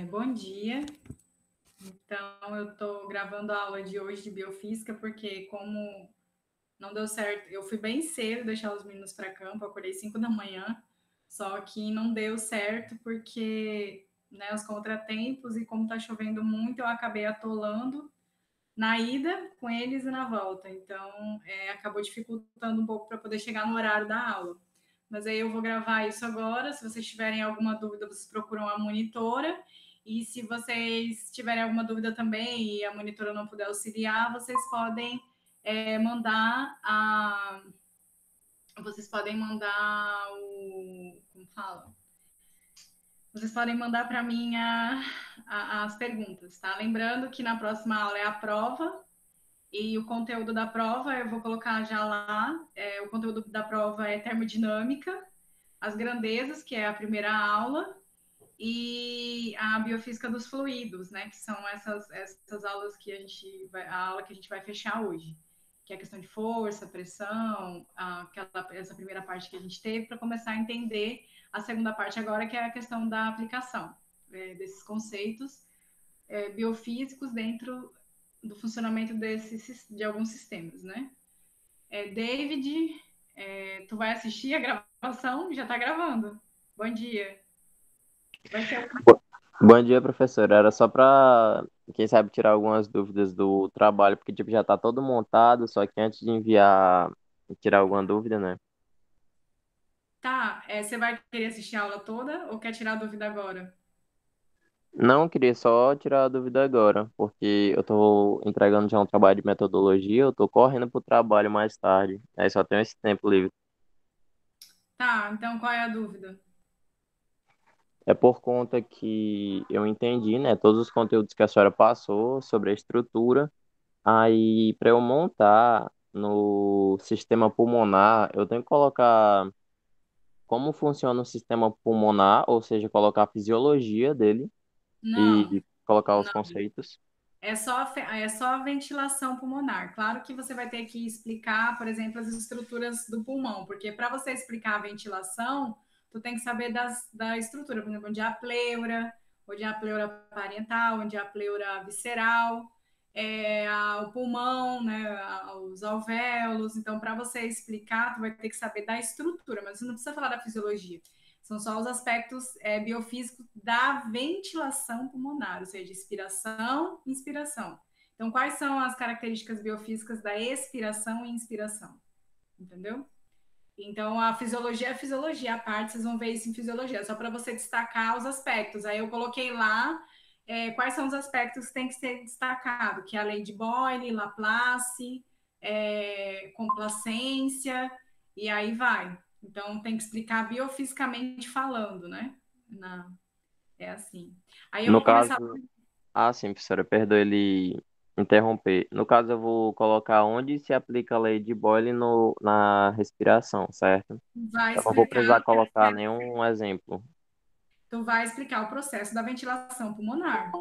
Bom dia. Então, eu estou gravando a aula de hoje de biofísica, porque como não deu certo, eu fui bem cedo deixar os meninos para campo, eu acordei 5 da manhã, só que não deu certo porque, né, os contratempos e como está chovendo muito, eu acabei atolando na ida com eles e na volta. Então, acabou dificultando um pouco para poder chegar no horário da aula. Mas aí eu vou gravar isso agora. Se vocês tiverem alguma dúvida, vocês procuram a monitora. E se vocês tiverem alguma dúvida também e a monitora não puder auxiliar, vocês podem mandar a. Vocês podem mandar o. Como fala? Vocês podem mandar para mim as perguntas, tá? Lembrando que na próxima aula é a prova. E o conteúdo da prova, eu vou colocar já lá. O conteúdo da prova é termodinâmica, as grandezas, que é a primeira aula, e a biofísica dos fluidos, né? Que são essas aulas que a aula que a gente vai fechar hoje, que é a questão de força, pressão, essa primeira parte que a gente teve, para começar a entender a segunda parte agora, que é a questão da aplicação desses conceitos biofísicos dentro do funcionamento de alguns sistemas, né? David, tu vai assistir a gravação? Já está gravando. Bom dia. Vai ser Bom dia, professor. Era só para, quem sabe, tirar algumas dúvidas do trabalho, porque tipo, já está todo montado, só que antes de enviar, tirar alguma dúvida, né? Tá, você vai querer assistir a aula toda ou quer tirar a dúvida agora? Não, queria só tirar a dúvida agora, porque eu estou entregando já um trabalho de metodologia, eu estou correndo para o trabalho mais tarde, aí só tenho esse tempo livre. Tá, então qual é a dúvida? É por conta que eu entendi, né, todos os conteúdos que a senhora passou sobre a estrutura, aí para eu montar no sistema pulmonar, eu tenho que colocar como funciona o sistema pulmonar, ou seja, colocar a fisiologia dele Não, e colocar os não. conceitos. É só a ventilação pulmonar. Claro que você vai ter que explicar, por exemplo, as estruturas do pulmão, porque para você explicar a ventilação, tu tem que saber da estrutura, por exemplo, onde é a pleura, onde é a pleura parietal, onde é a pleura visceral, o pulmão, né, os alvéolos. Então, para você explicar, tu vai ter que saber da estrutura, mas você não precisa falar da fisiologia. São só os aspectos biofísicos da ventilação pulmonar, ou seja, expiração e inspiração. Então, quais são as características biofísicas da expiração e inspiração? Entendeu? Então, a fisiologia é a fisiologia, a parte vocês vão ver isso em fisiologia, só para você destacar os aspectos. Aí eu coloquei lá quais são os aspectos que tem que ser destacado, que é a lei de Boyle, Laplace, complacência, e aí vai. Então, tem que explicar biofisicamente falando, né? Na, é assim. Aí eu No vou começar. caso, sim, professora, perdoe ele interromper. No caso, eu vou colocar onde se aplica a lei de Boyle na respiração, certo? Vai Eu não vou explicar precisar colocar nenhum exemplo. Tu vai explicar o processo da ventilação pulmonar.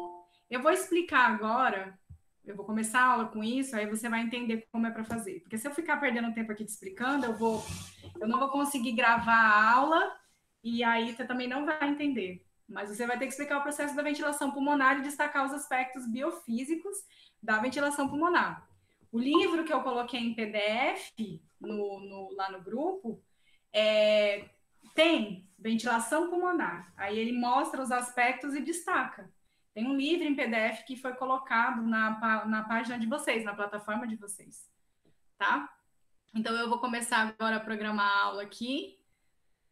Eu vou explicar agora, eu vou começar a aula com isso, aí você vai entender como é para fazer. Porque se eu ficar perdendo tempo aqui te explicando, eu não vou conseguir gravar a aula e aí você também não vai entender. Mas você vai ter que explicar o processo da ventilação pulmonar e destacar os aspectos biofísicos da ventilação pulmonar. O livro que eu coloquei em PDF lá no grupo é, tem ventilação pulmonar. Aí ele mostra os aspectos e destaca. Tem um livro em PDF que foi colocado na página de vocês, na plataforma de vocês, tá? Então eu vou começar agora a programar a aula aqui.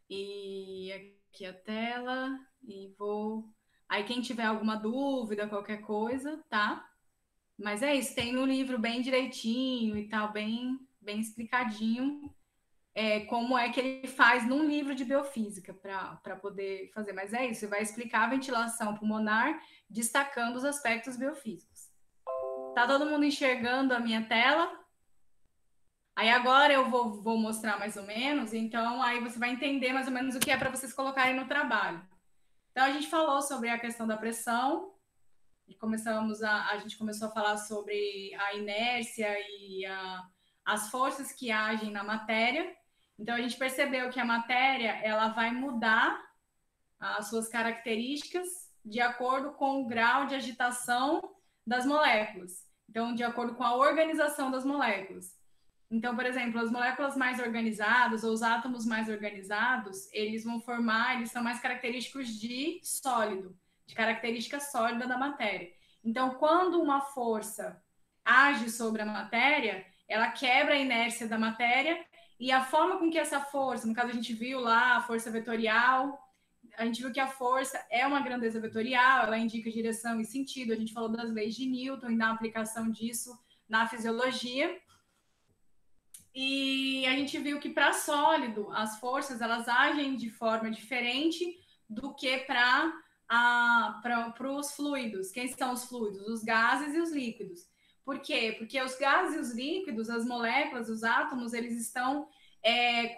E aqui a tela. E vou. Aí quem tiver alguma dúvida, qualquer coisa, tá? Mas é isso, tem no livro bem direitinho e tal, bem explicadinho como é que ele faz num livro de biofísica para poder fazer. Mas é isso, você vai explicar a ventilação pulmonar, destacando os aspectos biofísicos. Tá todo mundo enxergando a minha tela? Aí agora eu vou mostrar mais ou menos, então aí você vai entender mais ou menos o que é para vocês colocarem no trabalho. Então a gente falou sobre a questão da pressão, e a gente começou a falar sobre a inércia e as forças que agem na matéria. Então a gente percebeu que a matéria ela vai mudar as suas características de acordo com o grau de agitação das moléculas. Então, de acordo com a organização das moléculas. Então, por exemplo, as moléculas mais organizadas ou os átomos mais organizados, eles são mais característicos de sólido, de característica sólida da matéria. Então, quando uma força age sobre a matéria, ela quebra a inércia da matéria e a forma com que essa força, no caso a gente viu lá a força vetorial, a gente viu que a força é uma grandeza vetorial, ela indica direção e sentido, a gente falou das leis de Newton e da aplicação disso na fisiologia. E a gente viu que para sólido, as forças elas agem de forma diferente do que para os fluidos. Quem são os fluidos? Os gases e os líquidos. Por quê? Porque os gases e os líquidos, as moléculas, os átomos, eles estão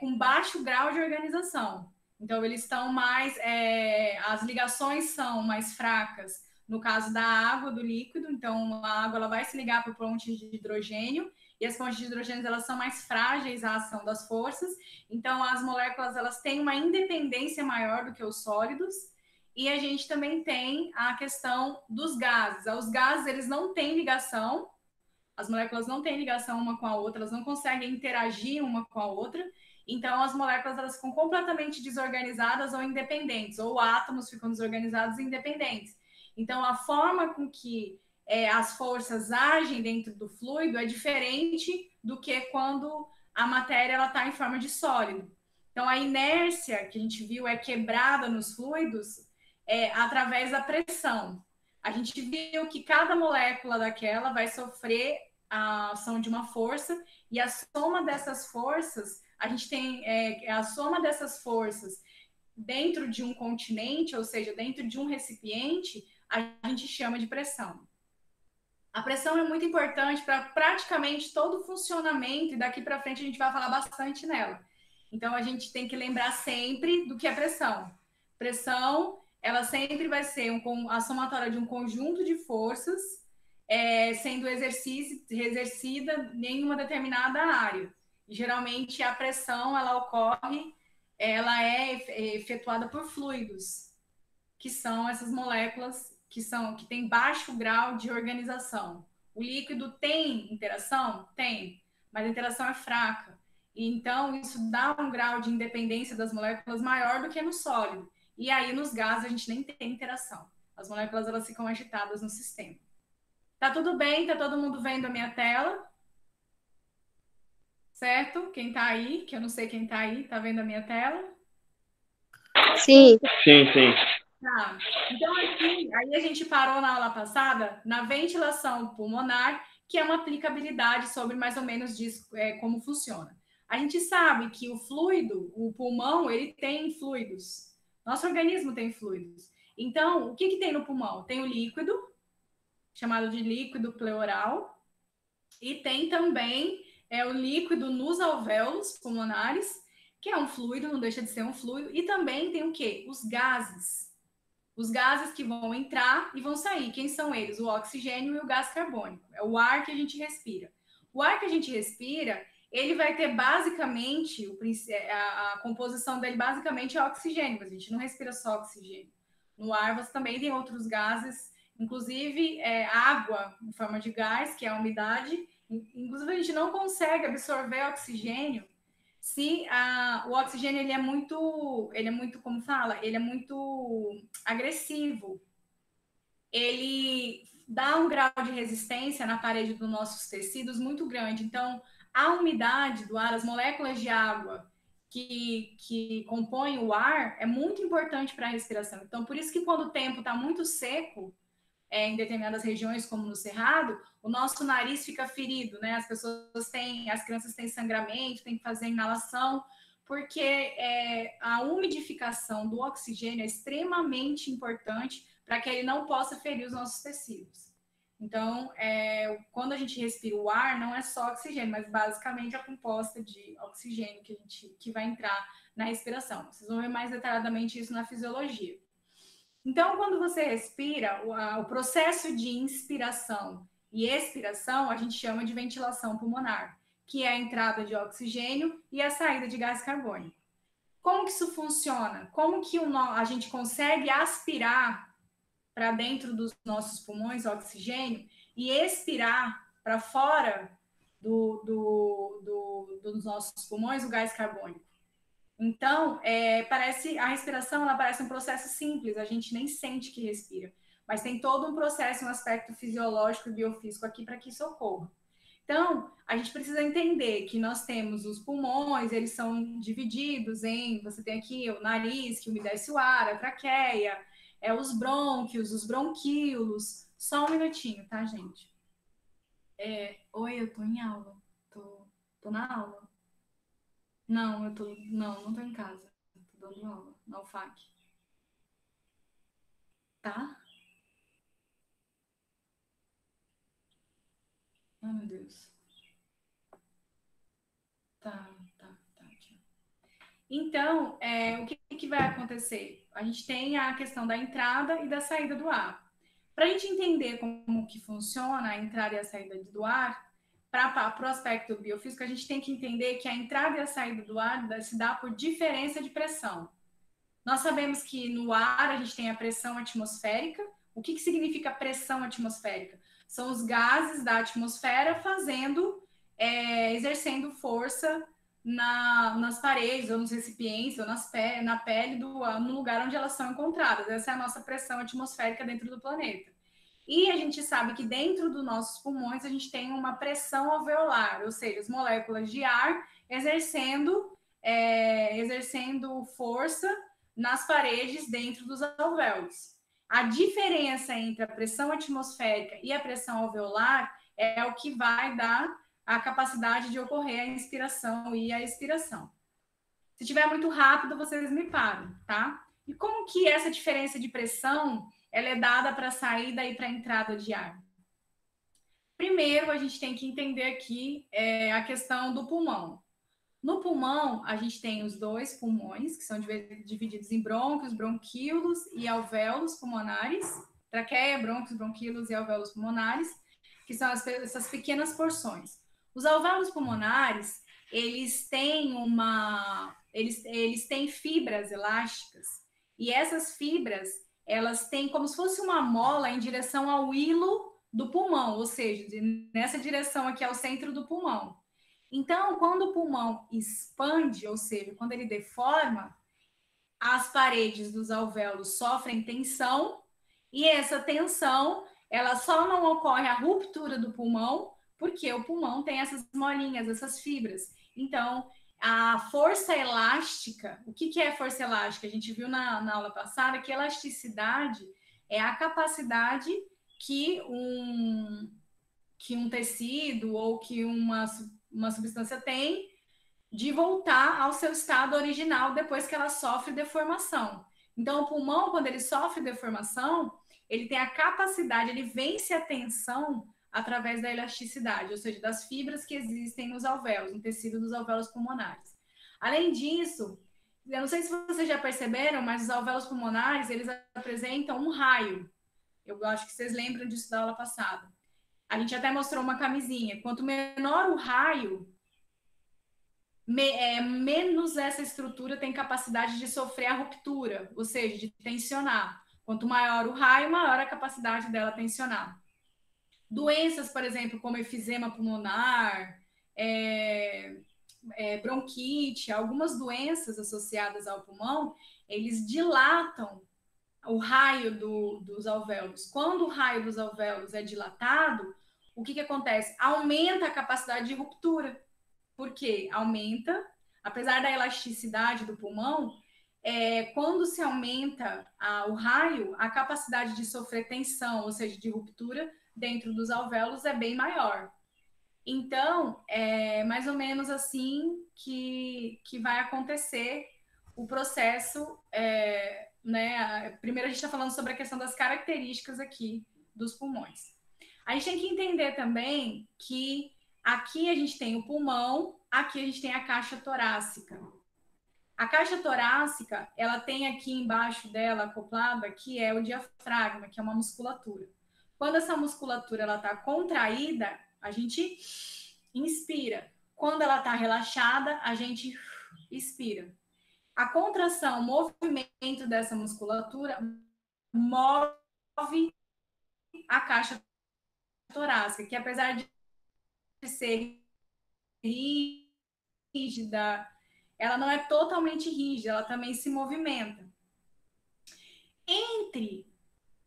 com baixo grau de organização. Então, eles estão mais... as ligações são mais fracas. No caso da água, do líquido, então a água ela vai se ligar por pontes de hidrogênio, e as pontes de hidrogênio elas são mais frágeis à ação das forças, então as moléculas elas têm uma independência maior do que os sólidos, e a gente também tem a questão dos gases. Os gases eles não têm ligação, as moléculas não têm ligação uma com a outra, elas não conseguem interagir uma com a outra, então as moléculas elas ficam completamente desorganizadas ou independentes, ou átomos ficam desorganizados e independentes. Então a forma com que as forças agem dentro do fluido é diferente do que quando a matéria está em forma de sólido. Então, a inércia que a gente viu é quebrada nos fluidos através da pressão. A gente viu que cada molécula daquela vai sofrer a ação de uma força, e a soma dessas forças, a gente tem a soma dessas forças dentro de um continente, ou seja, dentro de um recipiente, a gente chama de pressão. A pressão é muito importante para praticamente todo o funcionamento, e daqui para frente a gente vai falar bastante nela. Então, a gente tem que lembrar sempre do que é pressão. Pressão, ela sempre vai ser a somatória de um conjunto de forças sendo exercida em uma determinada área. E, geralmente, a pressão, ela é efetuada por fluidos, que são essas moléculas que tem baixo grau de organização. O líquido tem interação? Tem, mas a interação é fraca. E, então, isso dá um grau de independência das moléculas maior do que no sólido. E aí, nos gases, a gente nem tem interação. As moléculas elas ficam agitadas no sistema. Tá tudo bem? Tá todo mundo vendo a minha tela? Certo? Quem tá aí, que eu não sei quem tá aí, tá vendo a minha tela? Sim. Sim, sim. Tá. Então, aqui, aí a gente parou na aula passada na ventilação pulmonar, que é uma aplicabilidade sobre mais ou menos disso, como funciona. A gente sabe que o fluido, o pulmão, ele tem fluidos. Nosso organismo tem fluidos. Então, o que tem no pulmão? Tem o líquido, chamado de líquido pleural, e tem também o líquido nos alvéolos pulmonares, que é um fluido, não deixa de ser um fluido, e também tem o quê? Os gases. Os gases que vão entrar e vão sair. Quem são eles? O oxigênio e o gás carbônico. É o ar que a gente respira. O ar que a gente respira, ele vai ter basicamente, a composição dele basicamente é oxigênio, mas a gente não respira só oxigênio. No ar você também tem outros gases, inclusive água em forma de gás, que é a umidade. Inclusive a gente não consegue absorver oxigênio se o oxigênio ele é muito, como fala, ele é muito agressivo. Ele dá um grau de resistência na parede dos nossos tecidos muito grande. Então, a umidade do ar, as moléculas de água que compõem o ar, é muito importante para a respiração. Então, por isso que quando o tempo está muito seco, em determinadas regiões, como no Cerrado, o nosso nariz fica ferido, né? As crianças têm sangramento, têm que fazer inalação, porque a umidificação do oxigênio é extremamente importante para que ele não possa ferir os nossos tecidos. Então, quando a gente respira o ar, não é só oxigênio, mas basicamente a composta de oxigênio que vai entrar na respiração. Vocês vão ver mais detalhadamente isso na fisiologia. Então, quando você respira, o processo de inspiração e expiração, a gente chama de ventilação pulmonar, que é a entrada de oxigênio e a saída de gás carbônico. Como que isso funciona? Como que a gente consegue aspirar para dentro dos nossos pulmões, oxigênio, e expirar para fora dos nossos pulmões o gás carbônico. Então, a respiração ela parece um processo simples, a gente nem sente que respira, mas tem todo um processo, um aspecto fisiológico e biofísico aqui para que isso ocorra. Então, a gente precisa entender que nós temos os pulmões, eles são divididos em, você tem aqui o nariz, que umedece o ar, a traqueia, os brônquios, os bronquíolos. Só um minutinho, tá, gente? Oi, eu tô em aula. Tô na aula. Não, não tô em casa. Tô dando aula na UFAC. Tá? Ai, meu Deus. Tá. Então, o que vai acontecer? A gente tem a questão da entrada e da saída do ar. Para a gente entender como que funciona a entrada e a saída do ar, para o aspecto biofísico, a gente tem que entender que a entrada e a saída do ar se dá por diferença de pressão. Nós sabemos que no ar a gente tem a pressão atmosférica. O que significa pressão atmosférica? São os gases da atmosfera exercendo força nas paredes, ou nos recipientes, ou na pele, no lugar onde elas são encontradas. Essa é a nossa pressão atmosférica dentro do planeta. E a gente sabe que dentro dos nossos pulmões a gente tem uma pressão alveolar, ou seja, as moléculas de ar exercendo força nas paredes dentro dos alvéolos. A diferença entre a pressão atmosférica e a pressão alveolar é o que vai dar a capacidade de ocorrer a inspiração e a expiração. Se estiver muito rápido, vocês me param, tá? E como que essa diferença de pressão ela é dada para a saída e para a entrada de ar? Primeiro, a gente tem que entender aqui a questão do pulmão. No pulmão, a gente tem os dois pulmões, que são divididos em brônquios, bronquíolos e alvéolos pulmonares. Traqueia, brônquios, bronquíolos e alvéolos pulmonares, que são essas pequenas porções. Os alvéolos pulmonares, eles têm fibras elásticas, e essas fibras, elas têm como se fosse uma mola em direção ao hilo do pulmão, ou seja, nessa direção aqui ao centro do pulmão. Então, quando o pulmão expande, ou seja, quando ele deforma, as paredes dos alvéolos sofrem tensão, e essa tensão, ela só não ocorre a ruptura do pulmão, porque o pulmão tem essas molinhas, essas fibras. Então, a força elástica, o que é força elástica? A gente viu na aula passada que elasticidade é a capacidade que um tecido ou que uma substância tem de voltar ao seu estado original depois que ela sofre deformação. Então, o pulmão, quando ele sofre deformação, ele tem a capacidade, ele vence a tensão através da elasticidade, ou seja, das fibras que existem nos alvéolos, no tecido dos alvéolos pulmonares. Além disso, eu não sei se vocês já perceberam, mas os alvéolos pulmonares, eles apresentam um raio. Eu acho que vocês lembram disso da aula passada. A gente até mostrou uma camisinha. Quanto menor o raio, menos essa estrutura tem capacidade de sofrer a ruptura, ou seja, de tensionar. Quanto maior o raio, maior a capacidade dela tensionar. Doenças, por exemplo, como efizema pulmonar, bronquite, algumas doenças associadas ao pulmão, eles dilatam o raio dos alvéolos. Quando o raio dos alvéolos é dilatado, o que acontece? Aumenta a capacidade de ruptura. Por quê? Aumenta, apesar da elasticidade do pulmão, quando se aumenta o raio, a capacidade de sofrer tensão, ou seja, de ruptura, dentro dos alvéolos é bem maior. Então, é mais ou menos assim que vai acontecer o processo, né? Primeiro a gente está falando sobre a questão das características aqui dos pulmões. A gente tem que entender também que aqui a gente tem o pulmão, aqui a gente tem a caixa torácica. A caixa torácica, ela tem aqui embaixo dela, acoplada, que é o diafragma, que é uma musculatura. Quando essa musculatura ela está contraída, a gente inspira. Quando ela está relaxada, a gente expira. A contração, o movimento dessa musculatura move a caixa torácica, que apesar de ser rígida, ela não é totalmente rígida, ela também se movimenta. Entre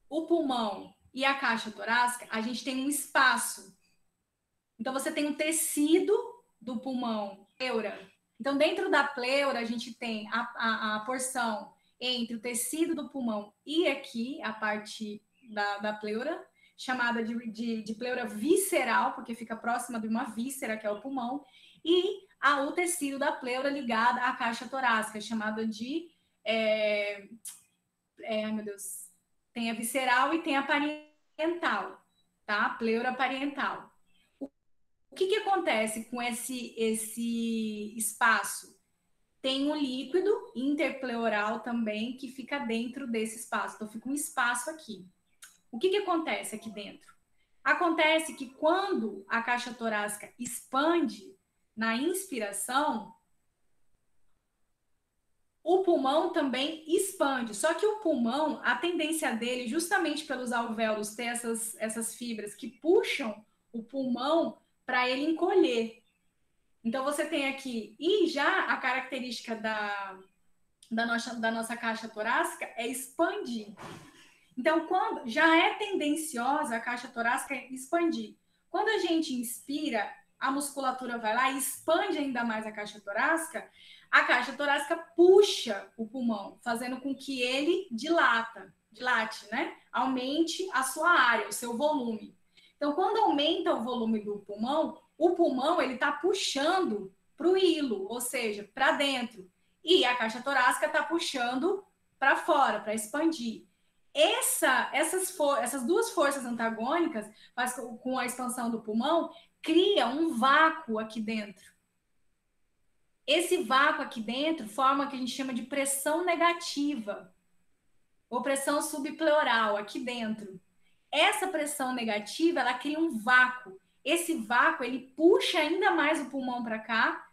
o pulmão e a caixa torácica, a gente tem um espaço. Então, você tem um tecido do pulmão, pleura. Então, dentro da pleura, a gente tem a porção entre o tecido do pulmão e aqui, a parte da pleura, chamada de pleura visceral, porque fica próxima de uma víscera, que é o pulmão, e o tecido da pleura ligada à caixa torácica, chamada de... ai, meu Deus. Tem a visceral e tem a parietal, tá? Pleura parietal. O que acontece com esse espaço? Tem um líquido interpleural também que fica dentro desse espaço. Então, fica um espaço aqui. O que acontece aqui dentro? Acontece que quando a caixa torácica expande na inspiração, o pulmão também expande. Só que o pulmão, a tendência dele, justamente pelos alvéolos ter essas fibras que puxam o pulmão para ele encolher. Então, você tem aqui... E já a característica da nossa caixa torácica é expandir. Então, quando já é tendenciosa a caixa torácica expandir. Quando a gente inspira, a musculatura vai lá e expande ainda mais a caixa torácica puxa o pulmão, fazendo com que ele dilate, né? Aumente a sua área, o seu volume. Então, quando aumenta o volume do pulmão, o pulmão ele está puxando para o hilo, ou seja, para dentro. E a caixa torácica está puxando para fora, para expandir. Essas duas forças antagônicas, mas com a expansão do pulmão, cria um vácuo aqui dentro. Esse vácuo aqui dentro forma o que a gente chama de pressão negativa, ou pressão subpleural aqui dentro. Essa pressão negativa, ela cria um vácuo. Esse vácuo, ele puxa ainda mais o pulmão para cá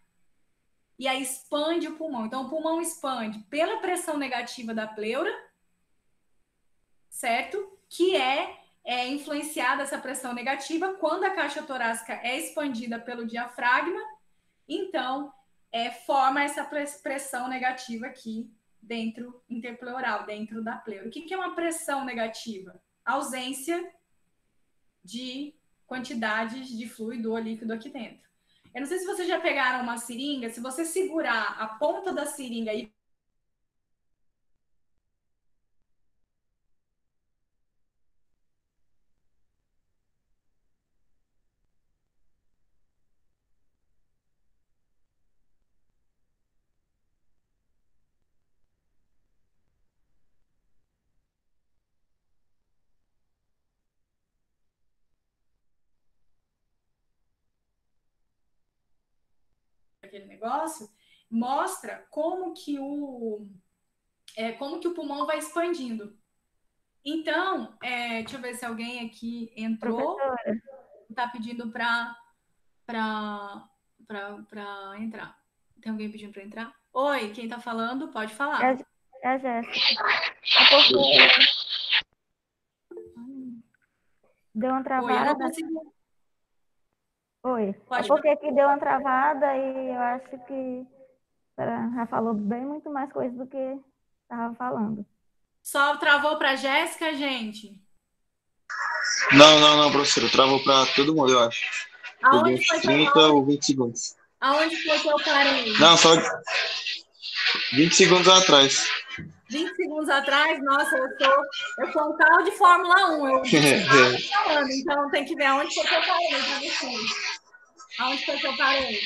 e aí expande o pulmão. Então, o pulmão expande pela pressão negativa da pleura, certo? Que é influenciada essa pressão negativa quando a caixa torácica é expandida pelo diafragma. Então, forma essa pressão negativa aqui dentro interpleural, dentro da pleura. O que é uma pressão negativa? Ausência de quantidades de fluido ou líquido aqui dentro. Eu não sei se vocês já pegaram uma seringa, se você segurar a ponta da seringa e aquele negócio, mostra como que o pulmão vai expandindo. Então, deixa eu ver se alguém aqui entrou. Está pedindo para entrar. Tem alguém pedindo para entrar? Oi, quem está falando? Pode falar. É a Jéssica. É porque deu uma travada. Oi, eu não consigo... Oi. Pode é porque que deu uma travada e eu acho que já falou bem muito mais coisa do que estava falando. Só travou para Jéssica, gente? Não, professora. Travou para todo mundo, eu acho. Aonde uns foi 30 ou 20 segundos. Aonde foi que eu parei? Não, só 20 segundos atrás. 20 segundos atrás? Nossa, eu sou um carro de Fórmula 1. Eu falando, então tem que ver aonde foi que eu parei para vocês. Aonde foi que eu parei?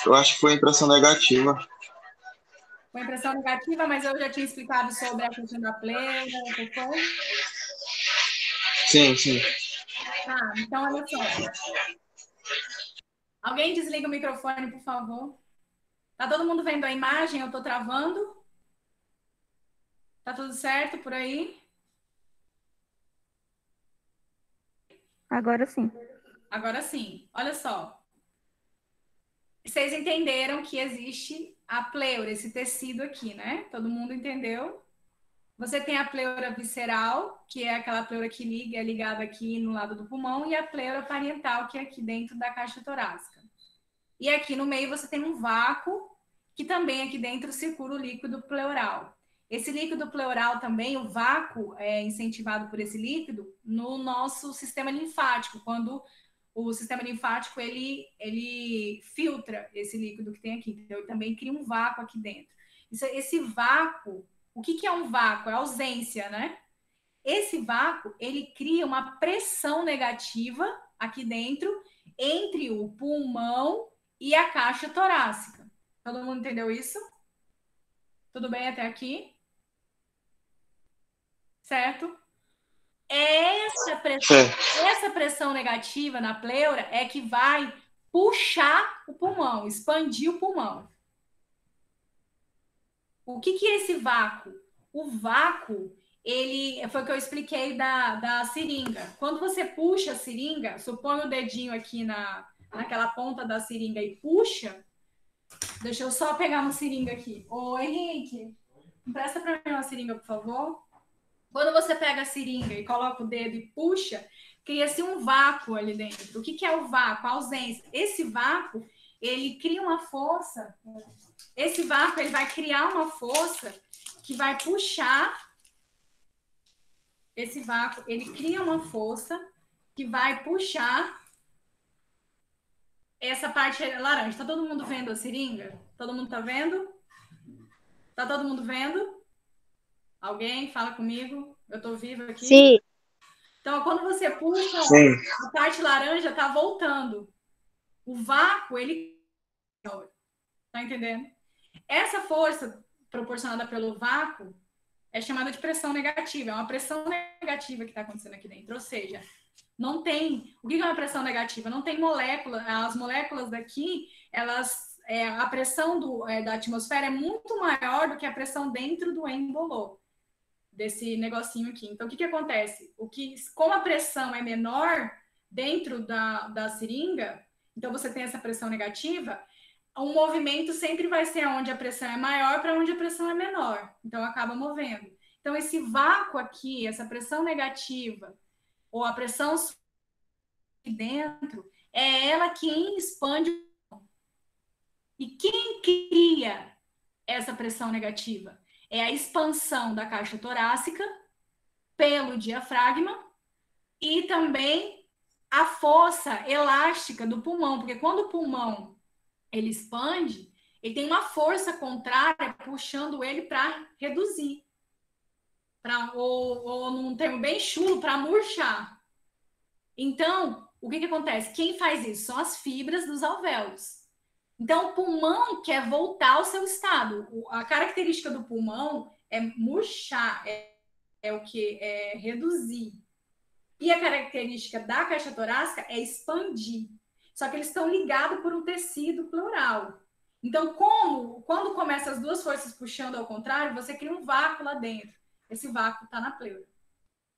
Eu acho que foi impressão negativa. Foi impressão negativa, mas eu já tinha explicado sobre a questão da pleura, foi? Sim. Tá, então olha só. Alguém desliga o microfone, por favor. Tá todo mundo vendo a imagem? Eu tô travando? Tá tudo certo por aí? Agora sim. Agora sim. Olha só. Vocês entenderam que existe a pleura, esse tecido aqui, né? Todo mundo entendeu? Você tem a pleura visceral, que é aquela pleura que é ligada aqui no lado do pulmão, e a pleura parietal, que é aqui dentro da caixa torácica. E aqui no meio você tem um vácuo, que também aqui dentro circula o líquido pleural. Esse líquido pleural também, o vácuo é incentivado por esse líquido no nosso sistema linfático, quando o sistema linfático ele filtra esse líquido que tem aqui, então ele também cria um vácuo aqui dentro. Esse vácuo, o que é um vácuo? É ausência, né? Esse vácuo, ele cria uma pressão negativa aqui dentro entre o pulmão e a caixa torácica. Todo mundo entendeu isso? Tudo bem até aqui? Certo? Essa pressão negativa na pleura é que vai puxar o pulmão, expandir o pulmão. O que é esse vácuo? O vácuo, ele foi o que eu expliquei da seringa. Quando você puxa a seringa, supõe o dedinho aqui naquela ponta da seringa e puxa. Deixa eu só pegar uma seringa aqui. Ô, Henrique, empresta para mim uma seringa, por favor. Quando você pega a seringa e coloca o dedo e puxa, cria-se um vácuo ali dentro. O que é o vácuo? A ausência. Esse vácuo, ele cria uma força. Esse vácuo, ele vai criar uma força que vai puxar. Esse vácuo, ele cria uma força que vai puxar essa parte laranja. Tá todo mundo vendo a seringa? Todo mundo tá vendo? Tá todo mundo vendo? Alguém fala comigo? Eu tô viva aqui? Sim. Então, quando você puxa, a parte laranja tá voltando. O vácuo, ele... Tá entendendo? Essa força proporcionada pelo vácuo é chamada de pressão negativa. É uma pressão negativa que está acontecendo aqui dentro. Ou seja, não tem... O que é uma pressão negativa? Não tem molécula. As moléculas daqui, elas... a pressão da atmosfera é muito maior do que a pressão dentro do embolô, desse negocinho aqui. Então, o que acontece? Como a pressão é menor dentro da seringa, então você tem essa pressão negativa, o movimento sempre vai ser onde a pressão é maior para onde a pressão é menor. Então, acaba movendo. Então, esse vácuo aqui, essa pressão negativa, ou a pressão aqui dentro, é ela quem expande. E quem cria essa pressão negativa? É a expansão da caixa torácica pelo diafragma e também a força elástica do pulmão, porque quando o pulmão ele expande, ele tem uma força contrária puxando ele para reduzir, ou num termo bem chulo, para murchar. Então, o que acontece? Quem faz isso? São as fibras dos alvéolos. Então, o pulmão quer voltar ao seu estado. A característica do pulmão é murchar, é o que? É reduzir. E a característica da caixa torácica é expandir. Só que eles estão ligados por um tecido pleural. Então, quando começam as duas forças puxando ao contrário, você cria um vácuo lá dentro. Esse vácuo está na pleura.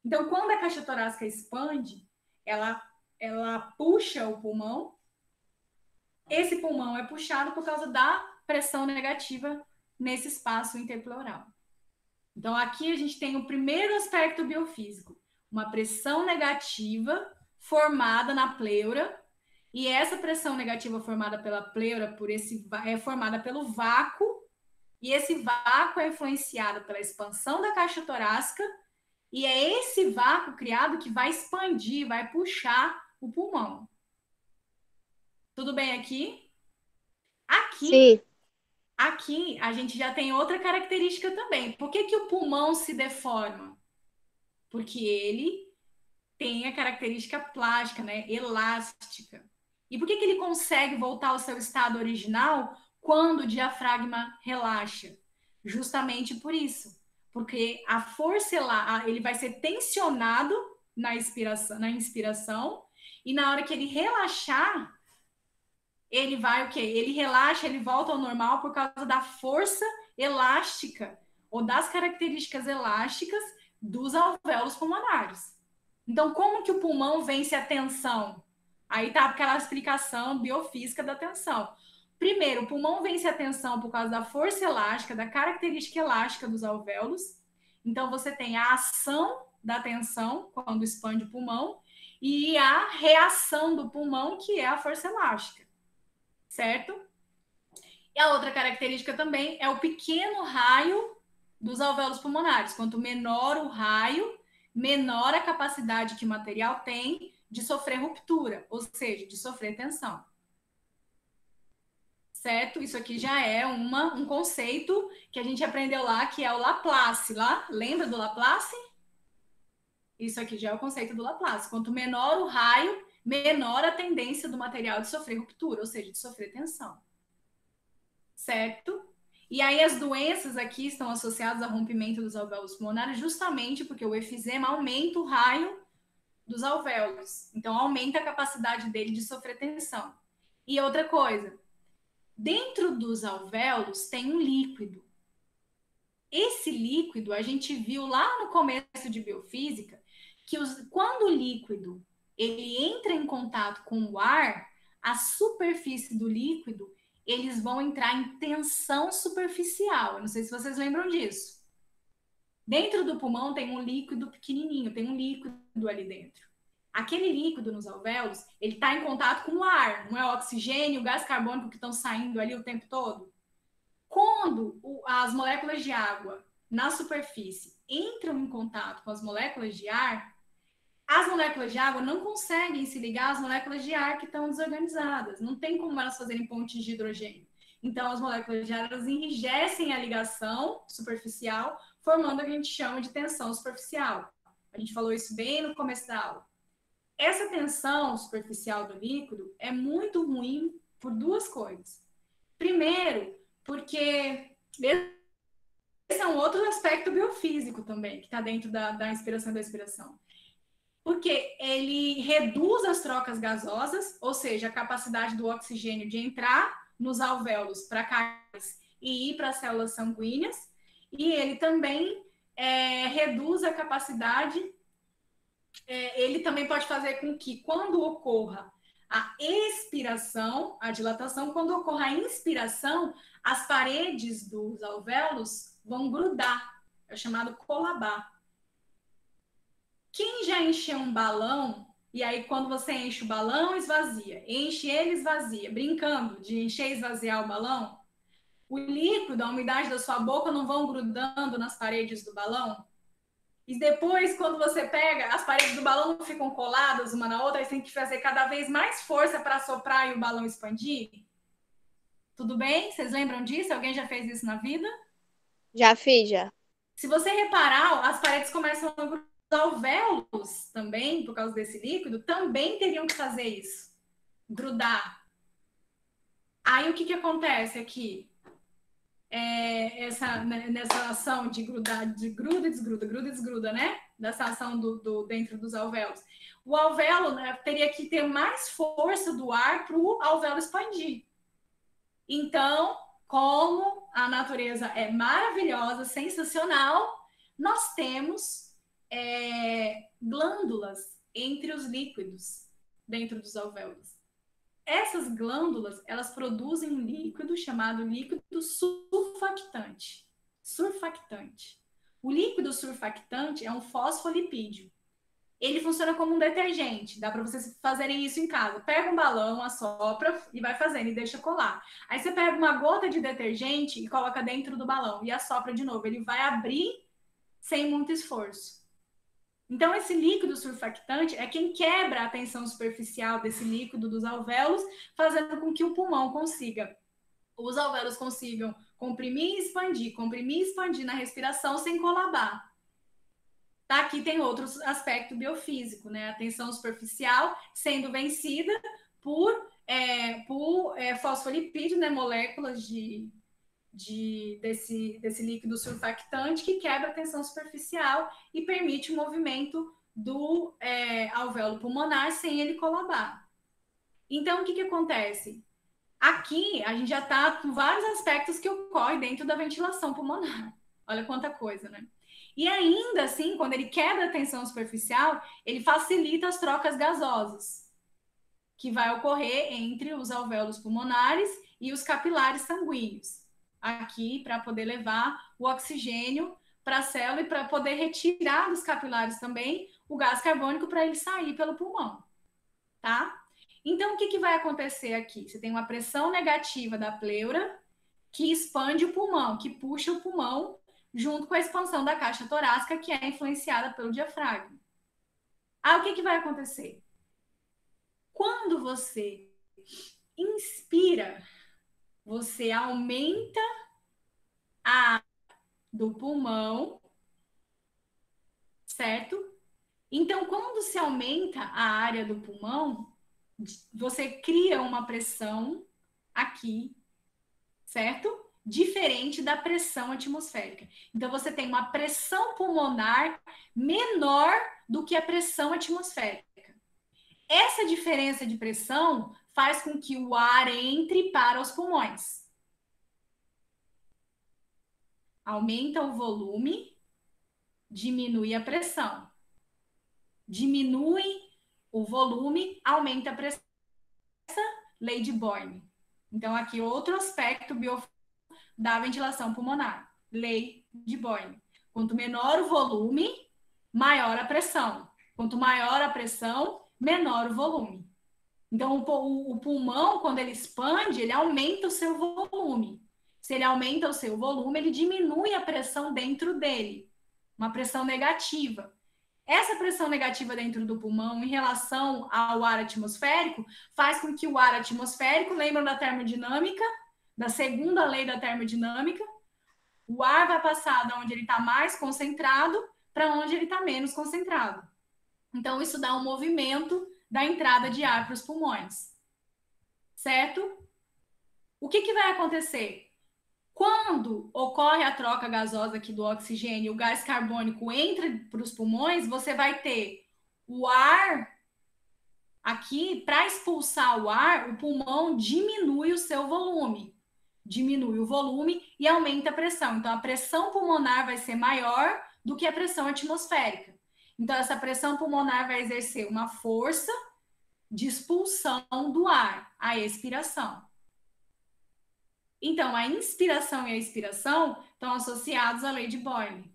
Então, quando a caixa torácica expande, ela puxa o pulmão. Esse pulmão é puxado por causa da pressão negativa nesse espaço interpleural. Então, aqui a gente tem o primeiro aspecto biofísico, uma pressão negativa formada na pleura, e essa pressão negativa formada pela pleura é formada pelo vácuo, e esse vácuo é influenciado pela expansão da caixa torácica, e é esse vácuo criado que vai expandir, vai puxar o pulmão. Tudo bem aqui? Sim. Aqui a gente já tem outra característica também. Por que o pulmão se deforma? Porque ele tem a característica plástica, né? Elástica. E por que ele consegue voltar ao seu estado original quando o diafragma relaxa? Justamente por isso. Porque a força ele vai ser tensionado na inspiração, e na hora que ele relaxar, ele vai o quê? Ele relaxa, ele volta ao normal por causa da força elástica ou das características elásticas dos alvéolos pulmonares. Então, como que o pulmão vence a tensão? Aí tá aquela explicação biofísica da tensão. Primeiro, o pulmão vence a tensão por causa da força elástica, da característica elástica dos alvéolos. Então, você tem a ação da tensão, quando expande o pulmão, e a reação do pulmão, que é a força elástica, certo? E a outra característica também é o pequeno raio dos alvéolos pulmonares. Quanto menor o raio, menor a capacidade que o material tem de sofrer ruptura, ou seja, de sofrer tensão. Certo? Isso aqui já é um conceito que a gente aprendeu lá, que é o Laplace. Lembra do Laplace? Isso aqui já é o conceito do Laplace. Quanto menor o raio, menor a tendência do material de sofrer ruptura, ou seja, de sofrer tensão. Certo? E aí as doenças aqui estão associadas ao rompimento dos alvéolos pulmonares justamente porque o efizema aumenta o raio dos alvéolos. Então, aumenta a capacidade dele de sofrer tensão. E outra coisa, dentro dos alvéolos tem um líquido. Esse líquido, a gente viu lá no começo de biofísica, que quando o líquido ele entra em contato com o ar, a superfície do líquido, eles vão entrar em tensão superficial. Eu não sei se vocês lembram disso. Dentro do pulmão tem um líquido pequenininho, tem um líquido ali dentro. Aquele líquido nos alvéolos, ele está em contato com o ar, não é o oxigênio, o gás carbônico que estão saindo ali o tempo todo. Quando as moléculas de água na superfície entram em contato com as moléculas de ar, as moléculas de água não conseguem se ligar às moléculas de ar que estão desorganizadas. Não tem como elas fazerem pontes de hidrogênio. Então, as moléculas de ar elas enrijecem a ligação superficial, formando o que a gente chama de tensão superficial. A gente falou isso bem no começo da aula. Essa tensão superficial do líquido é muito ruim por duas coisas. Primeiro, porque esse é um outro aspecto biofísico também, que está dentro da inspiração e da expiração. Porque ele reduz as trocas gasosas, ou seja, a capacidade do oxigênio de entrar nos alvéolos para cáries e ir para as células sanguíneas, e ele também reduz a capacidade, ele também pode fazer com que quando ocorra a expiração, a dilatação, quando ocorra a inspiração, as paredes dos alvéolos vão grudar, é chamado colabar. Quem já encheu um balão, e aí quando você enche o balão, esvazia, enche ele, esvazia, brincando de encher e esvaziar o balão, o líquido, a umidade da sua boca não vão grudando nas paredes do balão? E depois, quando você pega, as paredes do balão não ficam coladas uma na outra, aí você tem que fazer cada vez mais força para soprar e o balão expandir? Tudo bem? Vocês lembram disso? Alguém já fez isso na vida? Já fiz, já. Se você reparar, as paredes começam a grudar. Os alvéolos também, por causa desse líquido, também teriam que fazer isso. Grudar. Aí o que acontece aqui? Nessa ação de grudar, de gruda e desgruda, né? Dessa ação dentro dos alvéolos. O alvéolo, né, teria que ter mais força do ar para o alvéolo expandir. Então, como a natureza é maravilhosa, sensacional, nós temos glândulas entre os líquidos dentro dos alvéolos. Essas glândulas, elas produzem um líquido chamado líquido surfactante. Surfactante. O líquido surfactante é um fosfolipídio. Ele funciona como um detergente. Dá para vocês fazerem isso em casa. Pega um balão, assopra e vai fazendo e deixa colar. Aí você pega uma gota de detergente e coloca dentro do balão e assopra de novo. Ele vai abrir sem muito esforço. Então, esse líquido surfactante é quem quebra a tensão superficial desse líquido dos alvéolos, fazendo com que o pulmão consiga, os alvéolos consigam comprimir e expandir na respiração sem colabar. Tá? Aqui tem outro aspecto biofísico, né? A tensão superficial sendo vencida por fosfolipídio, né? Moléculas desse líquido surfactante que quebra a tensão superficial e permite o movimento do alvéolo pulmonar sem ele colabar. Então, o que acontece? Aqui, a gente já está com vários aspectos que ocorrem dentro da ventilação pulmonar. Olha quanta coisa, né? E ainda assim, quando ele quebra a tensão superficial, ele facilita as trocas gasosas que vai ocorrer entre os alvéolos pulmonares e os capilares sanguíneos, aqui para poder levar o oxigênio para a célula e para poder retirar dos capilares também o gás carbônico para ele sair pelo pulmão, tá? Então, o que vai acontecer aqui? Você tem uma pressão negativa da pleura que expande o pulmão, que puxa o pulmão junto com a expansão da caixa torácica, que é influenciada pelo diafragma. Aí, o que vai acontecer? Quando você inspira, você aumenta a área do pulmão, certo? Então, quando se aumenta a área do pulmão, você cria uma pressão aqui, certo? Diferente da pressão atmosférica. Então, você tem uma pressão pulmonar menor do que a pressão atmosférica. Essa diferença de pressão faz com que o ar entre para os pulmões. Aumenta o volume, diminui a pressão. Diminui o volume, aumenta a pressão. Lei de Boyle. Então, aqui outro aspecto da ventilação pulmonar. Lei de Boyle. Quanto menor o volume, maior a pressão. Quanto maior a pressão, menor o volume. Então, o pulmão, quando ele expande, ele aumenta o seu volume. Se ele aumenta o seu volume, ele diminui a pressão dentro dele. Uma pressão negativa. Essa pressão negativa dentro do pulmão em relação ao ar atmosférico faz com que o ar atmosférico, lembram da termodinâmica, da segunda lei da termodinâmica, o ar vai passar de onde ele está mais concentrado para onde ele está menos concentrado. Então, isso dá um movimento da entrada de ar para os pulmões. Certo? O que vai acontecer? Quando ocorre a troca gasosa aqui do oxigênio, o gás carbônico entra para os pulmões, você vai ter o ar aqui, para expulsar o ar, o pulmão diminui o seu volume. Diminui o volume e aumenta a pressão. Então, a pressão pulmonar vai ser maior do que a pressão atmosférica. Então, essa pressão pulmonar vai exercer uma força de expulsão do ar, a expiração. Então, a inspiração e a expiração estão associados à lei de Boyle.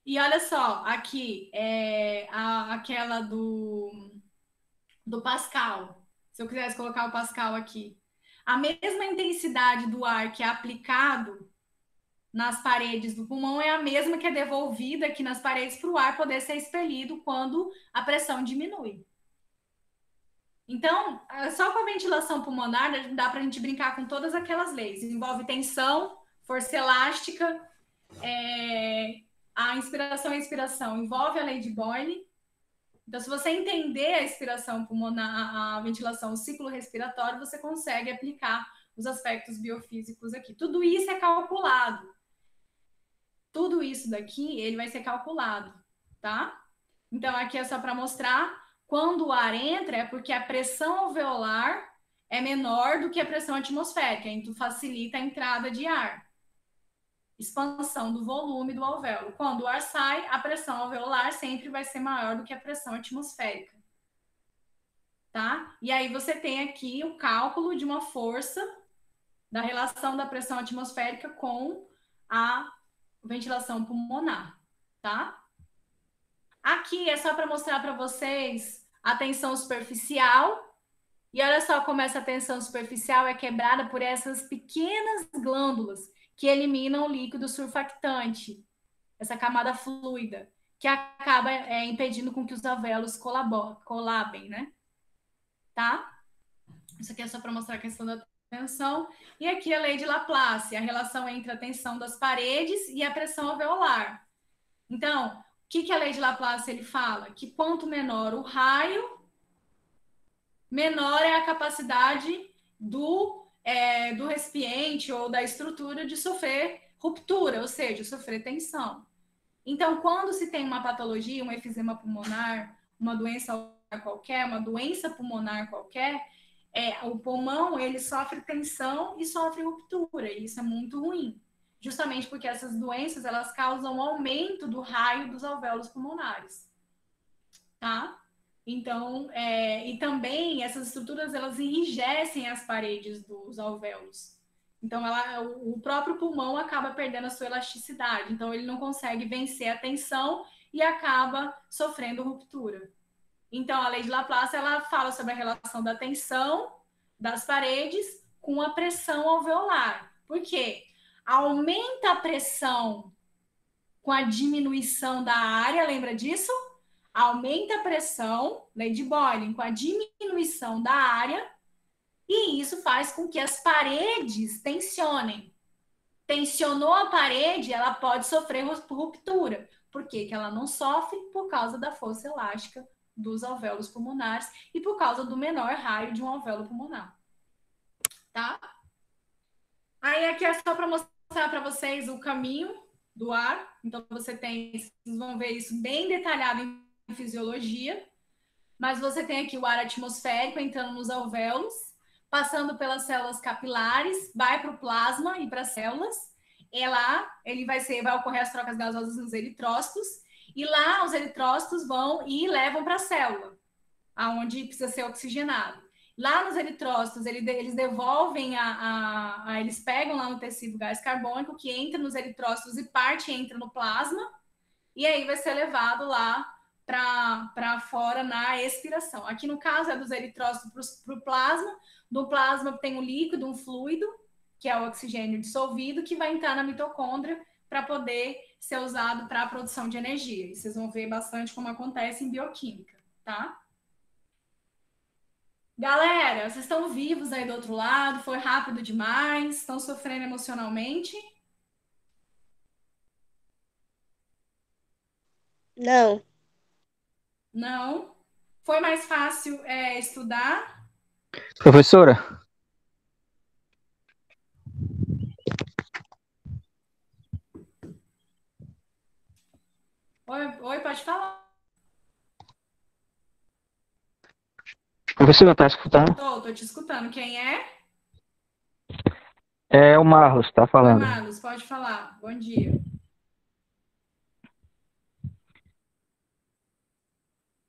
E olha só, aqui é aquela do Pascal. Se eu quisesse colocar o Pascal aqui. A mesma intensidade do ar que é aplicado nas paredes do pulmão é a mesma que é devolvida aqui nas paredes para o ar poder ser expelido quando a pressão diminui. Então, só com a ventilação pulmonar dá para a gente brincar com todas aquelas leis. Envolve tensão, força elástica, a inspiração e a expiração. Envolve a lei de Boyle. Então, se você entender a expiração pulmonar, a ventilação, o ciclo respiratório, você consegue aplicar os aspectos biofísicos aqui. Tudo isso é calculado. Tudo isso daqui, ele vai ser calculado, tá? Então, aqui é só para mostrar. Quando o ar entra, é porque a pressão alveolar é menor do que a pressão atmosférica, então facilita a entrada de ar. Expansão do volume do alvéolo. Quando o ar sai, a pressão alveolar sempre vai ser maior do que a pressão atmosférica. Tá? E aí você tem aqui o cálculo de uma força da relação da pressão atmosférica com a ventilação pulmonar, tá? Aqui é só para mostrar para vocês a tensão superficial. E olha só como essa tensão superficial é quebrada por essas pequenas glândulas que eliminam o líquido surfactante, essa camada fluida, que acaba impedindo com que os alvéolos colabem, né? Tá? Isso aqui é só para mostrar a questão da tensão. E aqui a lei de Laplace, a relação entre a tensão das paredes e a pressão alveolar. Então, o que a lei de Laplace ele fala? Que quanto menor o raio, menor é a capacidade do recipiente ou da estrutura de sofrer ruptura, ou seja, sofrer tensão. Então, quando se tem uma patologia, um efizema pulmonar, uma doença qualquer, uma doença pulmonar qualquer, o pulmão ele sofre tensão e sofre ruptura, e isso é muito ruim. Justamente porque essas doenças, elas causam aumento do raio dos alvéolos pulmonares, tá? Então, e também essas estruturas, elas enrijecem as paredes dos alvéolos. Então, o próprio pulmão acaba perdendo a sua elasticidade. Então, ele não consegue vencer a tensão e acaba sofrendo ruptura. Então, a lei de Laplace, ela fala sobre a relação da tensão das paredes com a pressão alveolar. Por quê? Aumenta a pressão com a diminuição da área, lembra disso? Aumenta a pressão, lei de Boyle, com a diminuição da área, e isso faz com que as paredes tensionem. Tensionou a parede, ela pode sofrer ruptura. Por quê? Que ela não sofre? Por causa da força elástica dos alvéolos pulmonares e por causa do menor raio de um alvéolo pulmonar. Tá? Aí aqui é só para mostrar para vocês o caminho do ar. Então, vocês vão ver isso bem detalhado em fisiologia. Mas você tem aqui o ar atmosférico entrando nos alvéolos, passando pelas células capilares, vai para o plasma e para as células. E lá vai ocorrer as trocas gasosas nos eritrócitos. E lá os eritrócitos vão e levam para a célula, aonde precisa ser oxigenado. Lá nos eritrócitos, eles devolvem eles pegam lá no tecido gás carbônico, que entra nos eritrócitos e parte entra no plasma, e aí vai ser levado lá para fora na expiração. Aqui no caso é dos eritrócitos para o plasma. Do plasma tem um líquido, um fluido, que é o oxigênio dissolvido, que vai entrar na mitocôndria para poder ser usado para a produção de energia. E vocês vão ver bastante como acontece em bioquímica, tá? Galera, vocês estão vivos aí do outro lado? Foi rápido demais? Estão sofrendo emocionalmente? Não. Não? Foi mais fácil estudar? Professora, Oi, pode falar. professora, tá escutando? Tô te escutando. Quem é? É o Marlos, tá Oi, falando. Marlos, pode falar. Bom dia.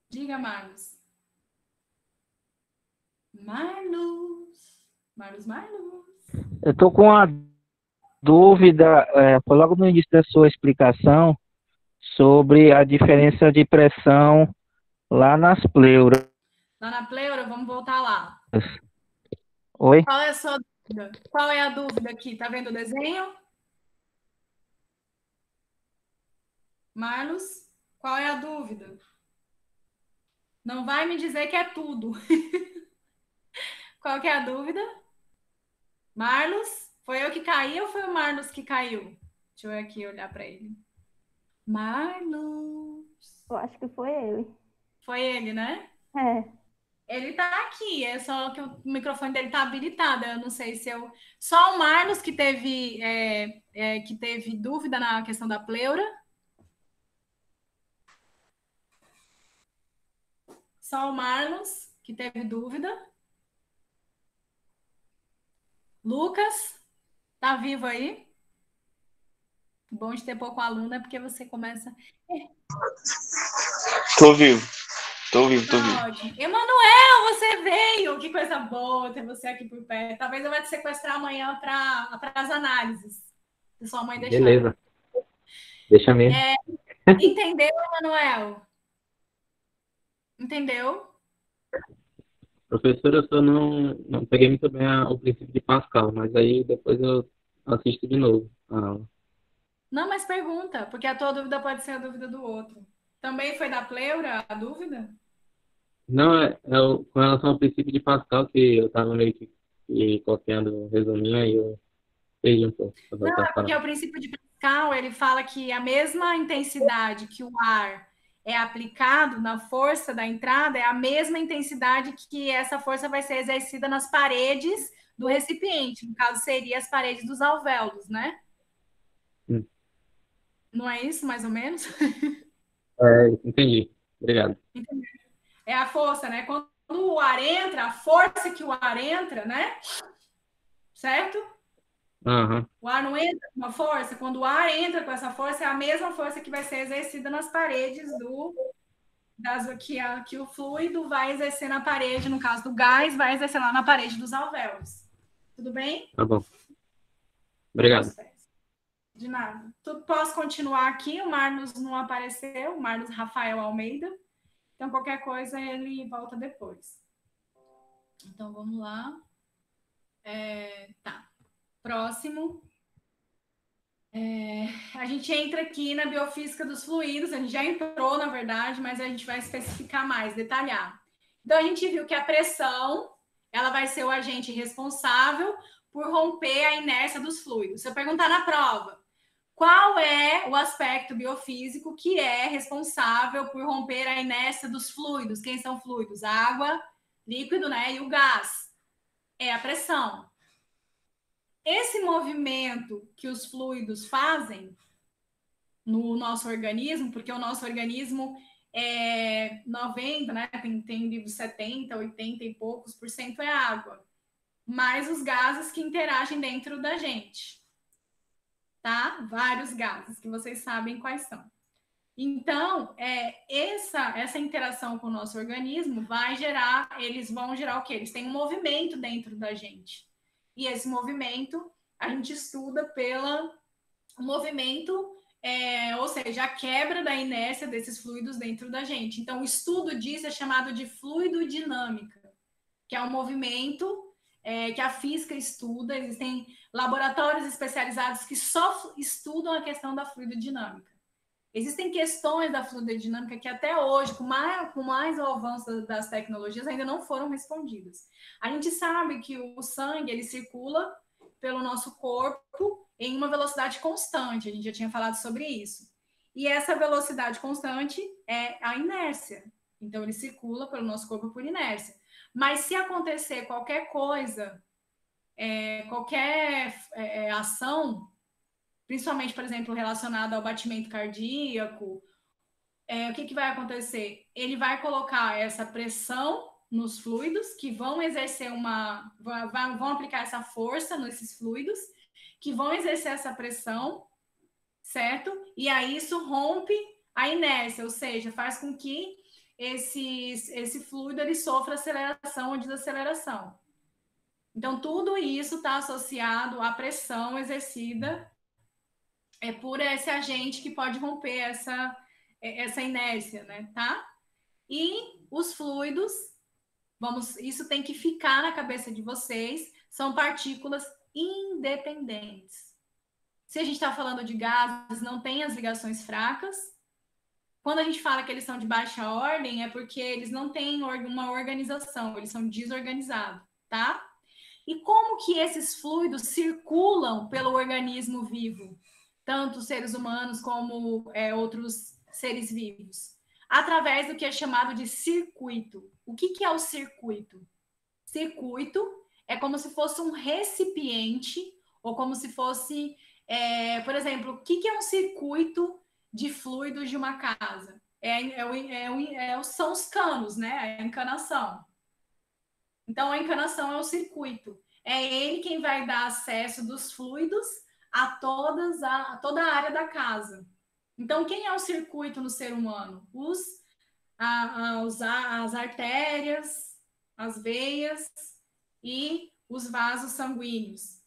Diga, Marlos. Marlos. Eu tô com uma dúvida, foi logo no início da sua explicação sobre a diferença de pressão lá nas pleuras. Lá na pleura, vamos voltar lá. Oi? Qual é a sua dúvida? Qual é a dúvida aqui? Tá vendo o desenho? Marlos, qual é a dúvida? Não vai me dizer que é tudo. Qual que é a dúvida? Marlos? Foi eu que caí ou foi o Marlos que caiu? Deixa eu aqui olhar para ele. Marlos. Eu acho que foi ele. Foi ele, né? É. Ele tá aqui, é só que o microfone dele tá habilitado. Eu não sei se eu. Só o Marlos que teve dúvida na questão da pleura. Só o Marlos que teve dúvida. Lucas, tá vivo aí? Bom de ter pouco aluno é porque você começa. Tô vivo. Tá Ótimo. Emanuel, você veio! Que coisa boa ter você aqui por perto. Talvez eu vá te sequestrar amanhã para as análises. Se sua mãe deixar. Beleza. Deixa mesmo. Entendeu, Emanuel? Entendeu? Professora, eu só não peguei muito bem o princípio de Pascal, mas aí depois eu assisto de novo a aula. Não, mas pergunta, porque a tua dúvida pode ser a dúvida do outro. Também foi da pleura a dúvida? Não, com relação ao princípio de Pascal, que eu estava meio que copiando o resuminho, aí eu perdi um pouco. Não, é porque o princípio de Pascal, ele fala que a mesma intensidade que o ar é aplicado na força da entrada é a mesma intensidade que essa força vai ser exercida nas paredes do recipiente. No caso, seria as paredes dos alvéolos, né? Não é isso, mais ou menos? Entendi. Obrigado. É a força, né? Quando o ar entra, a força que o ar entra, né? Certo? Uhum. O ar não entra com uma força. Quando o ar entra com essa força, é a mesma força que vai ser exercida nas paredes que o fluido vai exercer na parede, no caso do gás, vai exercer lá na parede dos alvéolos. Tudo bem? Tá bom. Obrigado. De nada. Posso continuar aqui? O Marlos não apareceu, o Marlos Rafael Almeida. Então, qualquer coisa, ele volta depois. Então, vamos lá. Tá. Próximo. A gente entra aqui na biofísica dos fluidos. A gente já entrou, na verdade, mas a gente vai especificar mais, detalhar. Então, a gente viu que a pressão, ela vai ser o agente responsável por romper a inércia dos fluidos. Se eu perguntar na prova, qual é o aspecto biofísico que é responsável por romper a inércia dos fluidos? Quem são fluidos? Água, líquido, né? E o gás. É a pressão. Esse movimento que os fluidos fazem no nosso organismo, porque o nosso organismo é 90, né? Tem livro 70, 80 e poucos por cento é água. Mais os gases que interagem dentro da gente. Tá? Vários gases que vocês sabem quais são. Então, essa interação com o nosso organismo eles vão gerar o quê? Eles têm um movimento dentro da gente. E esse movimento a gente estuda pelo movimento, ou seja, a quebra da inércia desses fluidos dentro da gente. Então, o estudo disso é chamado de fluidodinâmica, que é um movimento que a física estuda. Existem laboratórios especializados que só estudam a questão da fluidodinâmica. Existem questões da fluidodinâmica que até hoje, com mais o avanço das tecnologias, ainda não foram respondidas. A gente sabe que o sangue ele circula pelo nosso corpo em uma velocidade constante. A gente já tinha falado sobre isso. E essa velocidade constante é a inércia. Então, ele circula pelo nosso corpo por inércia. Mas se acontecer qualquer coisa, qualquer ação, principalmente, por exemplo, relacionada ao batimento cardíaco, o que vai acontecer? Ele vai colocar essa pressão nos fluidos, que vão exercer vão aplicar essa força nesses fluidos, que vão exercer essa pressão, certo? E aí isso rompe a inércia, ou seja, faz com que esse fluido ele sofra aceleração ou desaceleração. Então, tudo isso está associado à pressão exercida por esse agente que pode romper essa inércia, né? Tá? E os fluidos, isso tem que ficar na cabeça de vocês, são partículas independentes. Se a gente está falando de gases, não tem as ligações fracas. Quando a gente fala que eles são de baixa ordem, é porque eles não têm uma organização, eles são desorganizados, tá? E como que esses fluidos circulam pelo organismo vivo? Tanto seres humanos como outros seres vivos. Através do que é chamado de circuito. O que é o circuito? Circuito é como se fosse um recipiente, ou como se fosse, por exemplo, o que é um circuito de fluidos de uma casa? São os canos, né? A encanação. Então, a encanação é o circuito. É ele quem vai dar acesso dos fluidos a toda a área da casa. Então, quem é o circuito no ser humano? As artérias, as veias e os vasos sanguíneos.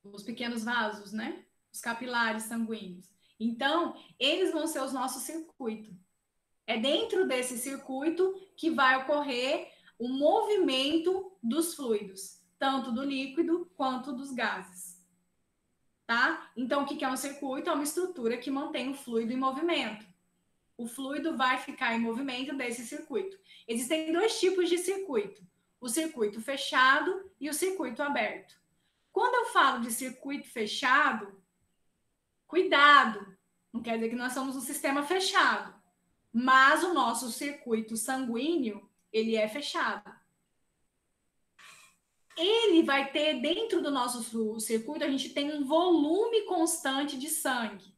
Os pequenos vasos, né? Os capilares sanguíneos. Então, eles vão ser os nossos circuitos. É dentro desse circuito que vai ocorrer o movimento dos fluidos, tanto do líquido quanto dos gases. Tá? Então, o que é um circuito? É uma estrutura que mantém o fluido em movimento. O fluido vai ficar em movimento desse circuito. Existem dois tipos de circuito: o circuito fechado e o circuito aberto. Quando eu falo de circuito fechado, cuidado, não quer dizer que nós somos um sistema fechado, mas o nosso circuito sanguíneo, ele é fechado. Ele vai ter, dentro do nosso circuito, a gente tem um volume constante de sangue.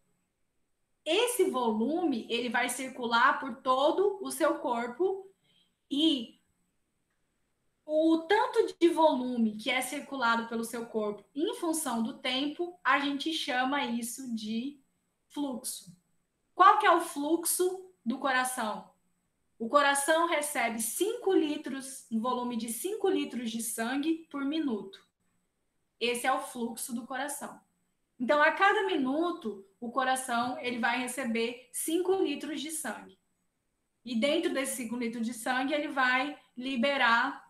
Esse volume, ele vai circular por todo o seu corpo e o tanto de volume que é circulado pelo seu corpo em função do tempo, a gente chama isso de fluxo. Qual que é o fluxo do coração? O coração recebe 5 litros, um volume de 5 litros de sangue por minuto. Esse é o fluxo do coração. Então, a cada minuto, o coração ele vai receber 5 litros de sangue. E dentro desses 5 litros de sangue, ele vai liberar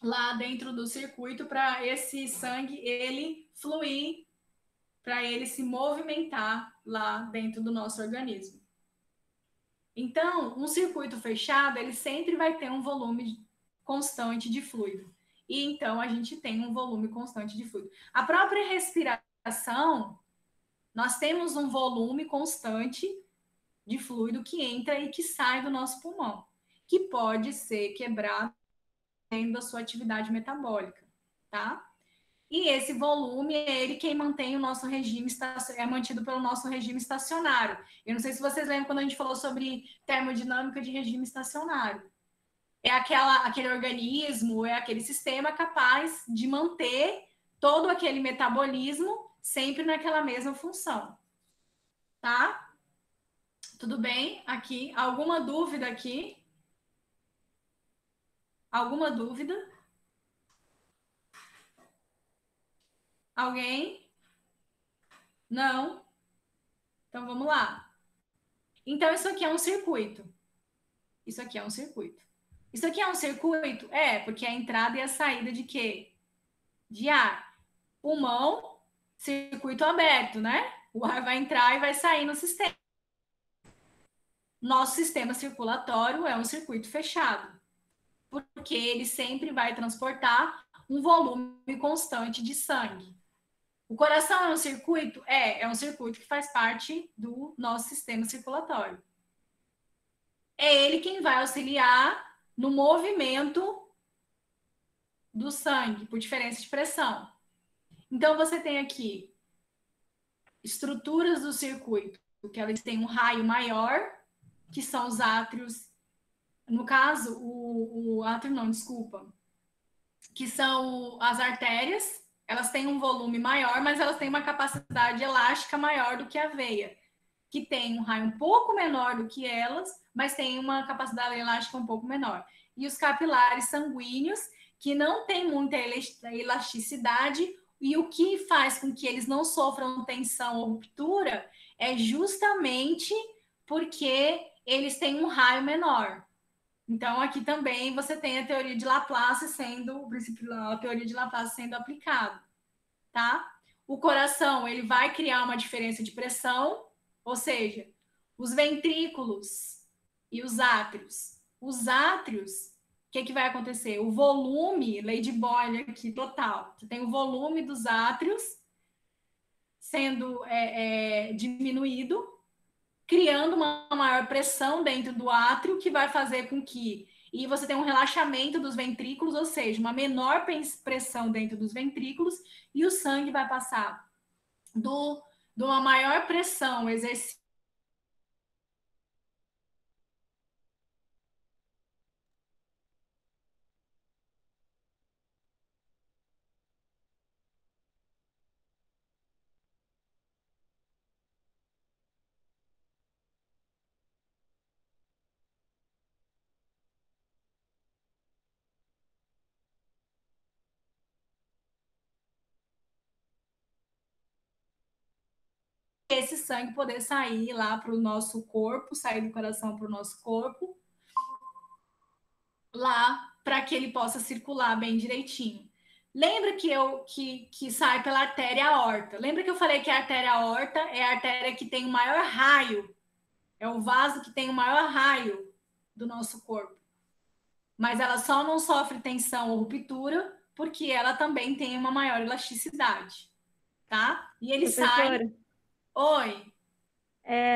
lá dentro do circuito para esse sangue ele fluir, para ele se movimentar lá dentro do nosso organismo. Então, um circuito fechado, ele sempre vai ter um volume constante de fluido. E então a gente tem um volume constante de fluido. A própria respiração, nós temos um volume constante de fluido que entra e que sai do nosso pulmão, que pode ser quebrado dentro da sua atividade metabólica, tá? E esse volume é ele quem mantém o nosso regime, é mantido pelo nosso regime estacionário. Eu não sei se vocês lembram quando a gente falou sobre termodinâmica de regime estacionário. É aquele organismo, é aquele sistema capaz de manter todo aquele metabolismo sempre naquela mesma função. Tá? Tudo bem? Aqui, alguma dúvida aqui? Alguma dúvida? Alguém? Não? Então vamos lá. Então isso aqui é um circuito. Isso aqui é um circuito. Isso aqui é um circuito? É, porque é a entrada e a saída de quê? De ar. Pulmão, circuito aberto, né? O ar vai entrar e vai sair no sistema. Nosso sistema circulatório é um circuito fechado, porque ele sempre vai transportar um volume constante de sangue. O coração é um circuito? É um circuito que faz parte do nosso sistema circulatório. É ele quem vai auxiliar no movimento do sangue, por diferença de pressão. Então, você tem aqui estruturas do circuito, que elas têm um raio maior, que são os átrios. No caso, o átrio não, desculpa. Que são as artérias. Elas têm um volume maior, mas elas têm uma capacidade elástica maior do que a veia, que tem um raio um pouco menor do que elas, mas tem uma capacidade elástica um pouco menor. E os capilares sanguíneos, que não têm muita elasticidade, e o que faz com que eles não sofram tensão ou ruptura é justamente porque eles têm um raio menor. Então, aqui também você tem a teoria de Laplace sendo, o princípio da teoria de Laplace sendo aplicado, tá? O coração, ele vai criar uma diferença de pressão, ou seja, os ventrículos e os átrios. Os átrios, o que vai acontecer? O volume, lei de Boyle aqui, total. Você tem o volume dos átrios sendo diminuído, criando uma maior pressão dentro do átrio, que vai fazer com que... E você tem um relaxamento dos ventrículos, ou seja, uma menor pressão dentro dos ventrículos, e o sangue vai passar de uma maior pressão exercida esse sangue poder sair lá para o nosso corpo, sair do coração para o nosso corpo, lá para que ele possa circular bem direitinho. Lembra que sai pela artéria aorta? Lembra que eu falei que a artéria aorta é a artéria que tem o maior raio, é o vaso que tem o maior raio do nosso corpo. Mas ela só não sofre tensão ou ruptura porque ela também tem uma maior elasticidade, tá? E ele Professora, sai... Oi.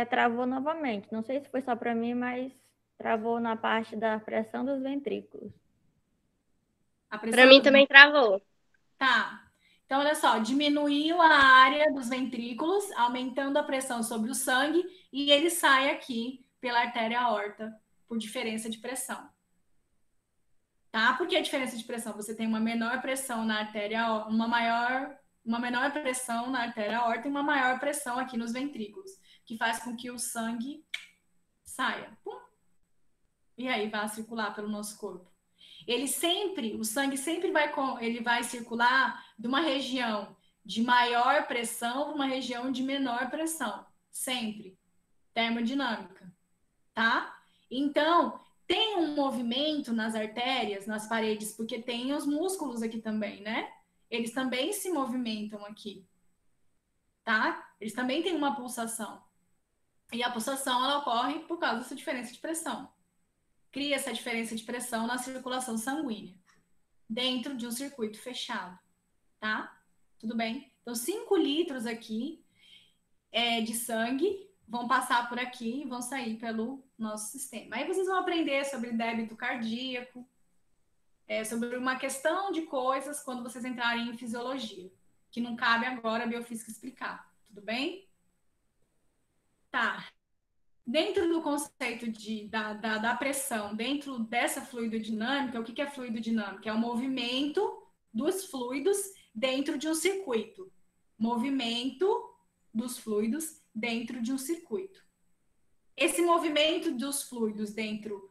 Travou novamente. Não sei se foi só para mim, mas travou na parte da pressão dos ventrículos. Para mim também travou. Tá. Então, olha só, diminuiu a área dos ventrículos, aumentando a pressão sobre o sangue, e ele sai aqui pela artéria aorta, por diferença de pressão. Tá? Por que a diferença de pressão? Você tem uma menor pressão na artéria, uma menor pressão na artéria aorta e uma maior pressão aqui nos ventrículos, que faz com que o sangue saia. Pum. E aí vai circular pelo nosso corpo. O sangue sempre ele vai circular de uma região de maior pressão para uma região de menor pressão. Sempre. Termodinâmica. Tá? Então, tem um movimento nas artérias, nas paredes, porque tem os músculos aqui também, né? Eles também se movimentam aqui. Tá? Eles também têm uma pulsação. E a pulsação, ela ocorre por causa dessa diferença de pressão. Cria essa diferença de pressão na circulação sanguínea, dentro de um circuito fechado, tá? Tudo bem? Então, 5 litros aqui de sangue vão passar por aqui e vão sair pelo nosso sistema. Aí vocês vão aprender sobre débito cardíaco, sobre uma questão de coisas quando vocês entrarem em fisiologia, que não cabe agora a biofísica explicar, tudo bem? Tá. Dentro do conceito da pressão, dentro dessa fluidodinâmica, o que é fluidodinâmica? É o movimento dos fluidos dentro de um circuito. Movimento dos fluidos dentro de um circuito. Esse movimento dos fluidos dentro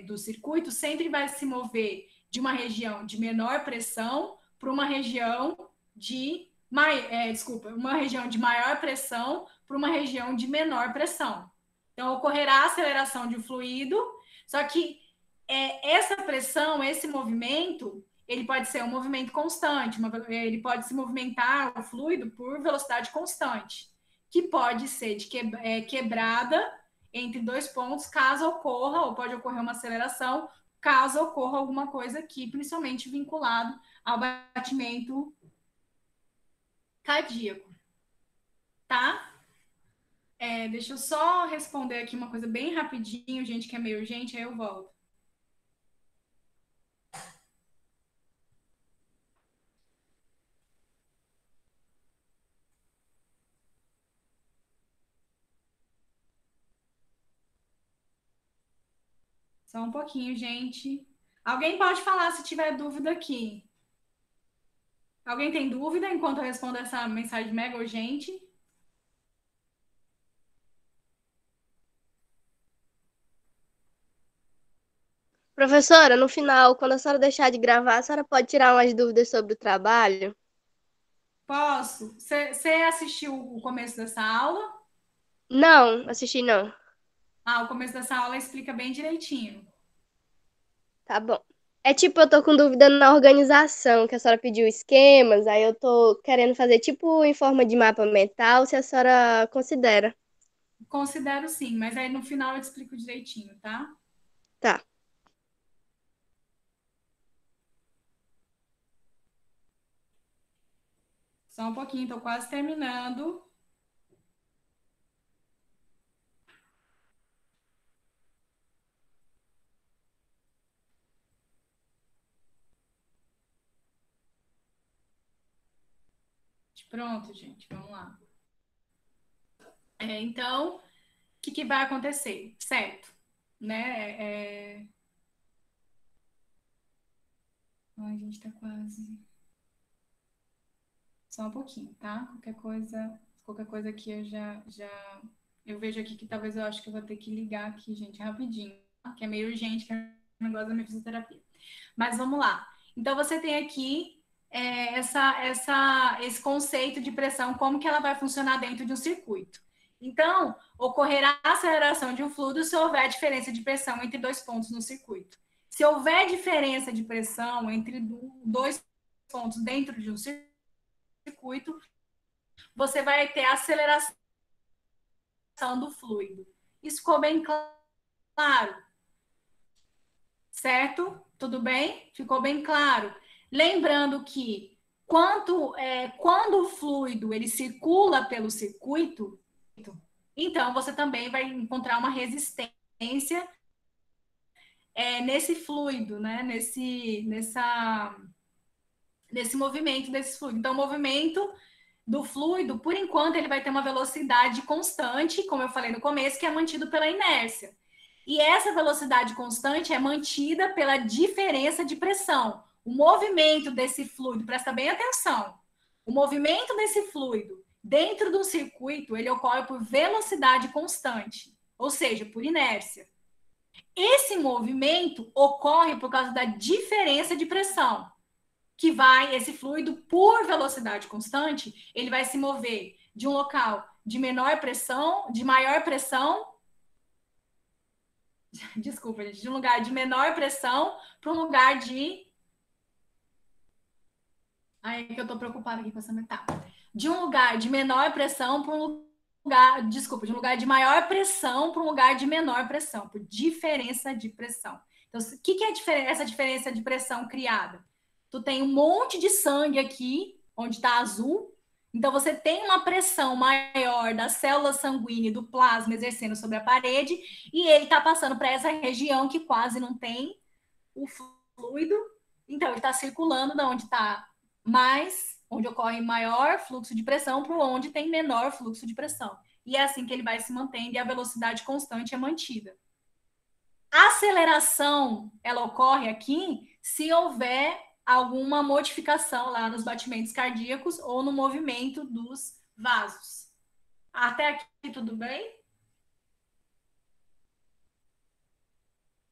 do circuito sempre vai se mover de uma região de menor pressão para uma região uma região de maior pressão para uma região de menor pressão. Então, ocorrerá a aceleração de um fluido, só que essa pressão, esse movimento, ele pode ser um movimento constante, ele pode se movimentar, o fluido, por velocidade constante, que pode ser quebrada entre 2 pontos, caso ocorra, ou pode ocorrer uma aceleração, caso ocorra alguma coisa aqui, principalmente vinculado ao batimento cardíaco. Tá? Deixa eu só responder aqui uma coisa bem rapidinho, gente, que é meio urgente, aí eu volto. Só um pouquinho, gente. Alguém pode falar se tiver dúvida aqui. Alguém tem dúvida enquanto eu respondo essa mensagem mega urgente? Professora, no final, quando a senhora deixar de gravar, a senhora pode tirar umas dúvidas sobre o trabalho? Posso. Você assistiu o começo dessa aula? Não, assisti não. O começo dessa aula explica bem direitinho. Tá bom. Eu tô com dúvida na organização, que a senhora pediu esquemas, aí eu tô querendo fazer em forma de mapa mental, se a senhora considera. Considero sim, mas aí no final eu te explico direitinho, tá? Tá. Só um pouquinho, tô quase terminando. Pronto, gente, vamos lá. Então, o que vai acontecer? Certo, né? Ai, a gente tá quase. Só um pouquinho, tá? Qualquer coisa aqui eu vejo aqui que talvez eu acho que eu vou ter que ligar aqui, gente, rapidinho, que é meio urgente, que é um negócio da minha fisioterapia. Mas vamos lá. Então, você tem aqui esse conceito de pressão, como que ela vai funcionar dentro de um circuito. Então, ocorrerá a aceleração de um fluido se houver diferença de pressão entre 2 pontos no circuito. Se houver diferença de pressão entre 2 pontos dentro de um circuito, você vai ter aceleração do fluido. Isso ficou bem claro? Certo? Tudo bem? Ficou bem claro? Lembrando que quando o fluido ele circula pelo circuito, então você também vai encontrar uma resistência nesse fluido, né? Nesse movimento desse fluido. Então, o movimento do fluido, por enquanto, ele vai ter uma velocidade constante, como eu falei no começo, que é mantido pela inércia. E essa velocidade constante é mantida pela diferença de pressão. O movimento desse fluido, presta bem atenção, o movimento desse fluido dentro do circuito, ele ocorre por velocidade constante, ou seja, por inércia. Esse movimento ocorre por causa da diferença de pressão, que vai, esse fluido, por velocidade constante, ele vai se mover de um local de menor pressão, de maior pressão, desculpa, gente, de um lugar de menor pressão para um lugar de... Aí que eu tô preocupada aqui com essa metáfora. De um lugar de menor pressão para um lugar, desculpa, de um lugar de maior pressão para um lugar de menor pressão, por diferença de pressão. Então, o que é essa diferença de pressão criada? Tu tem um monte de sangue aqui, onde está azul, então você tem uma pressão maior da célula sanguínea e do plasma exercendo sobre a parede, e ele está passando para essa região que quase não tem o fluido, então ele está circulando da onde está mais, onde ocorre maior fluxo de pressão, para onde tem menor fluxo de pressão. E é assim que ele vai se mantendo e a velocidade constante é mantida. A aceleração, ela ocorre aqui se houver alguma modificação lá nos batimentos cardíacos ou no movimento dos vasos. Até aqui tudo bem?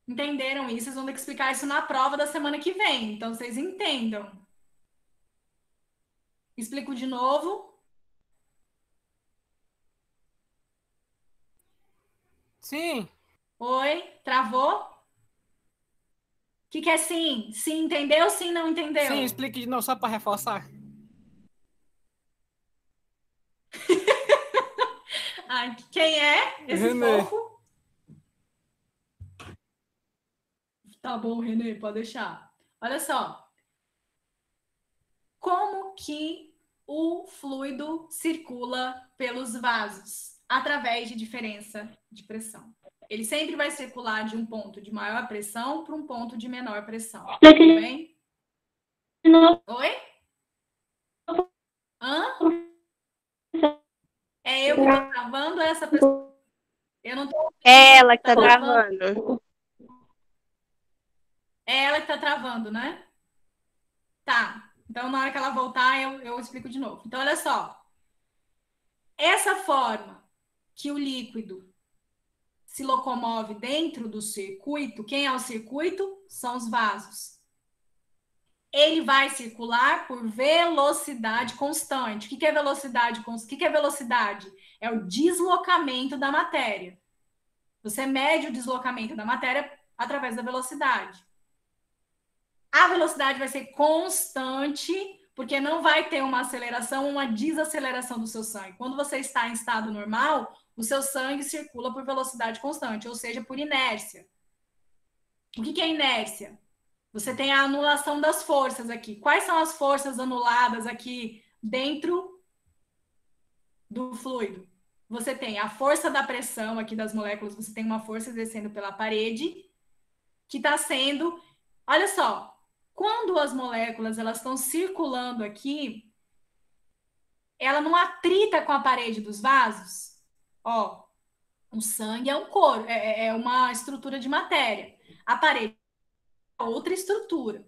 Entenderam isso? Vocês vão ter que explicar isso na prova da semana que vem. Então, vocês entendam. Explico de novo. Sim. Oi, travou? O que é sim? Sim, entendeu? Sim, não entendeu? Sim, explique de novo só para reforçar. Ah, quem é esse Renê. fofo? Tá bom, Renê, pode deixar. Olha só. Como que o fluido circula pelos vasos? Através de diferença de pressão. Ele sempre vai circular de um ponto de maior pressão para um ponto de menor pressão. Tudo bem? Oi? Hã? É eu que tô travando essa pessoa? Eu não tô... É ela que tá travando. É ela que tá travando, né? Tá. Então, na hora que ela voltar, eu explico de novo. Então, olha só. Essa forma que o líquido se locomove dentro do circuito, quem é o circuito? São os vasos. Ele vai circular por velocidade constante. O que é velocidade constante? O que é velocidade? É o deslocamento da matéria. Você mede o deslocamento da matéria através da velocidade. A velocidade vai ser constante, porque não vai ter uma aceleração, uma desaceleração do seu sangue. Quando você está em estado normal, o seu sangue circula por velocidade constante, ou seja, por inércia. O que é inércia? Você tem a anulação das forças aqui. Quais são as forças anuladas aqui dentro do fluido? Você tem a força da pressão aqui das moléculas, você tem uma força exercendo pela parede, que está sendo... Olha só, quando as moléculas elas estão circulando aqui, ela não atrita com a parede dos vasos. Ó, o sangue é um couro, é uma estrutura de matéria. A parede é outra estrutura.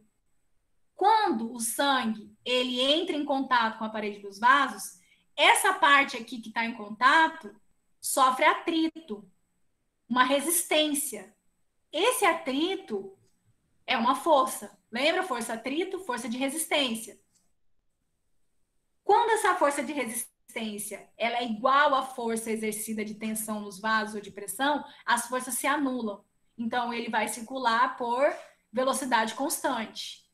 Quando o sangue ele entra em contato com a parede dos vasos, essa parte aqui que está em contato sofre atrito, uma resistência. Esse atrito é uma força. Lembra? Força atrito, força de resistência. Quando essa força de resistência ela é igual à força exercida de tensão nos vasos ou de pressão, as forças se anulam. Então, ele vai circular por velocidade constante.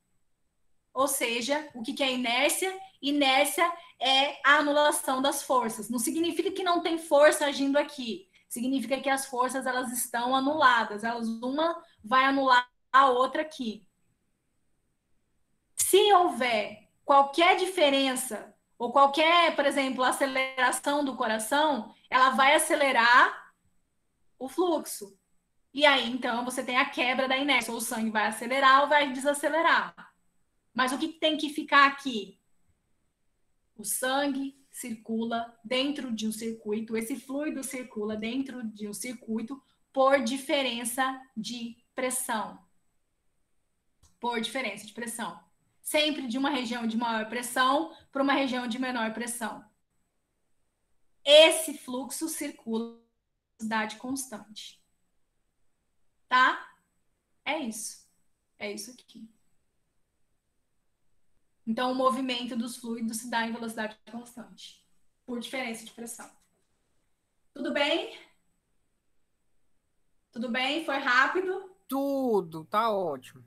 Ou seja, o que é inércia? Inércia é a anulação das forças. Não significa que não tem força agindo aqui. Significa que as forças elas estão anuladas. Uma vai anular a outra aqui. Se houver qualquer diferença ou qualquer, por exemplo, aceleração do coração, ela vai acelerar o fluxo. E aí, então, você tem a quebra da inércia. Ou o sangue vai acelerar ou vai desacelerar. Mas o que tem que ficar aqui? O sangue circula dentro de um circuito, esse fluido circula dentro de um circuito por diferença de pressão. Por diferença de pressão. Sempre de uma região de maior pressão para uma região de menor pressão. Esse fluxo circula com velocidade constante. tá? É isso. É isso aqui. Então, o movimento dos fluidos se dá em velocidade constante, por diferença de pressão. Tudo bem? Tudo bem? Foi rápido? Tudo, tá ótimo.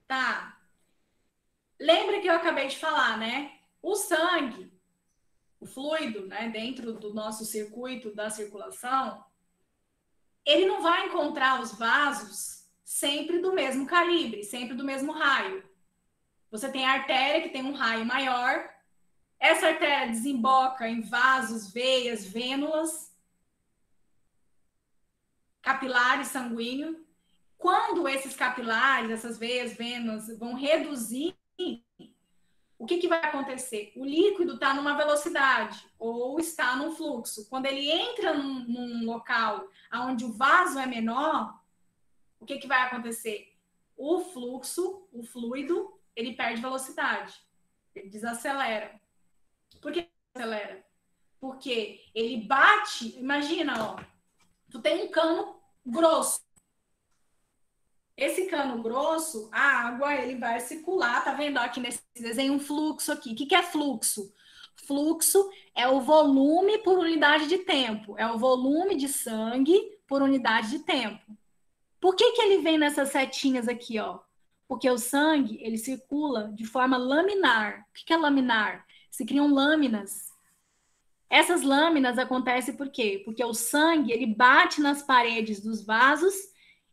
Tá. Lembra que eu acabei de falar, né? O sangue, o fluido, né, dentro do nosso circuito da circulação, ele não vai encontrar os vasos sempre do mesmo calibre, sempre do mesmo raio. Você tem a artéria que tem um raio maior, essa artéria desemboca em vasos, veias, vênulas, capilares sanguíneos. Quando esses capilares, essas veias, vênulas vão reduzir, o que vai acontecer? O líquido está numa velocidade ou está num fluxo. Quando ele entra num local onde o vaso é menor, o que vai acontecer? O fluxo, o fluido, ele perde velocidade, ele desacelera. Por que acelera? Porque ele bate, imagina, ó, tu tem um cano grosso. Esse cano grosso, a água, ele vai circular, tá vendo aqui nesse desenho um fluxo aqui. O que é fluxo? Fluxo é o volume por unidade de tempo, é o volume de sangue por unidade de tempo. Por que ele vem nessas setinhas aqui, ó? Porque o sangue, ele circula de forma laminar. O que é laminar? Se criam lâminas. Essas lâminas acontecem por quê? Porque o sangue, ele bate nas paredes dos vasos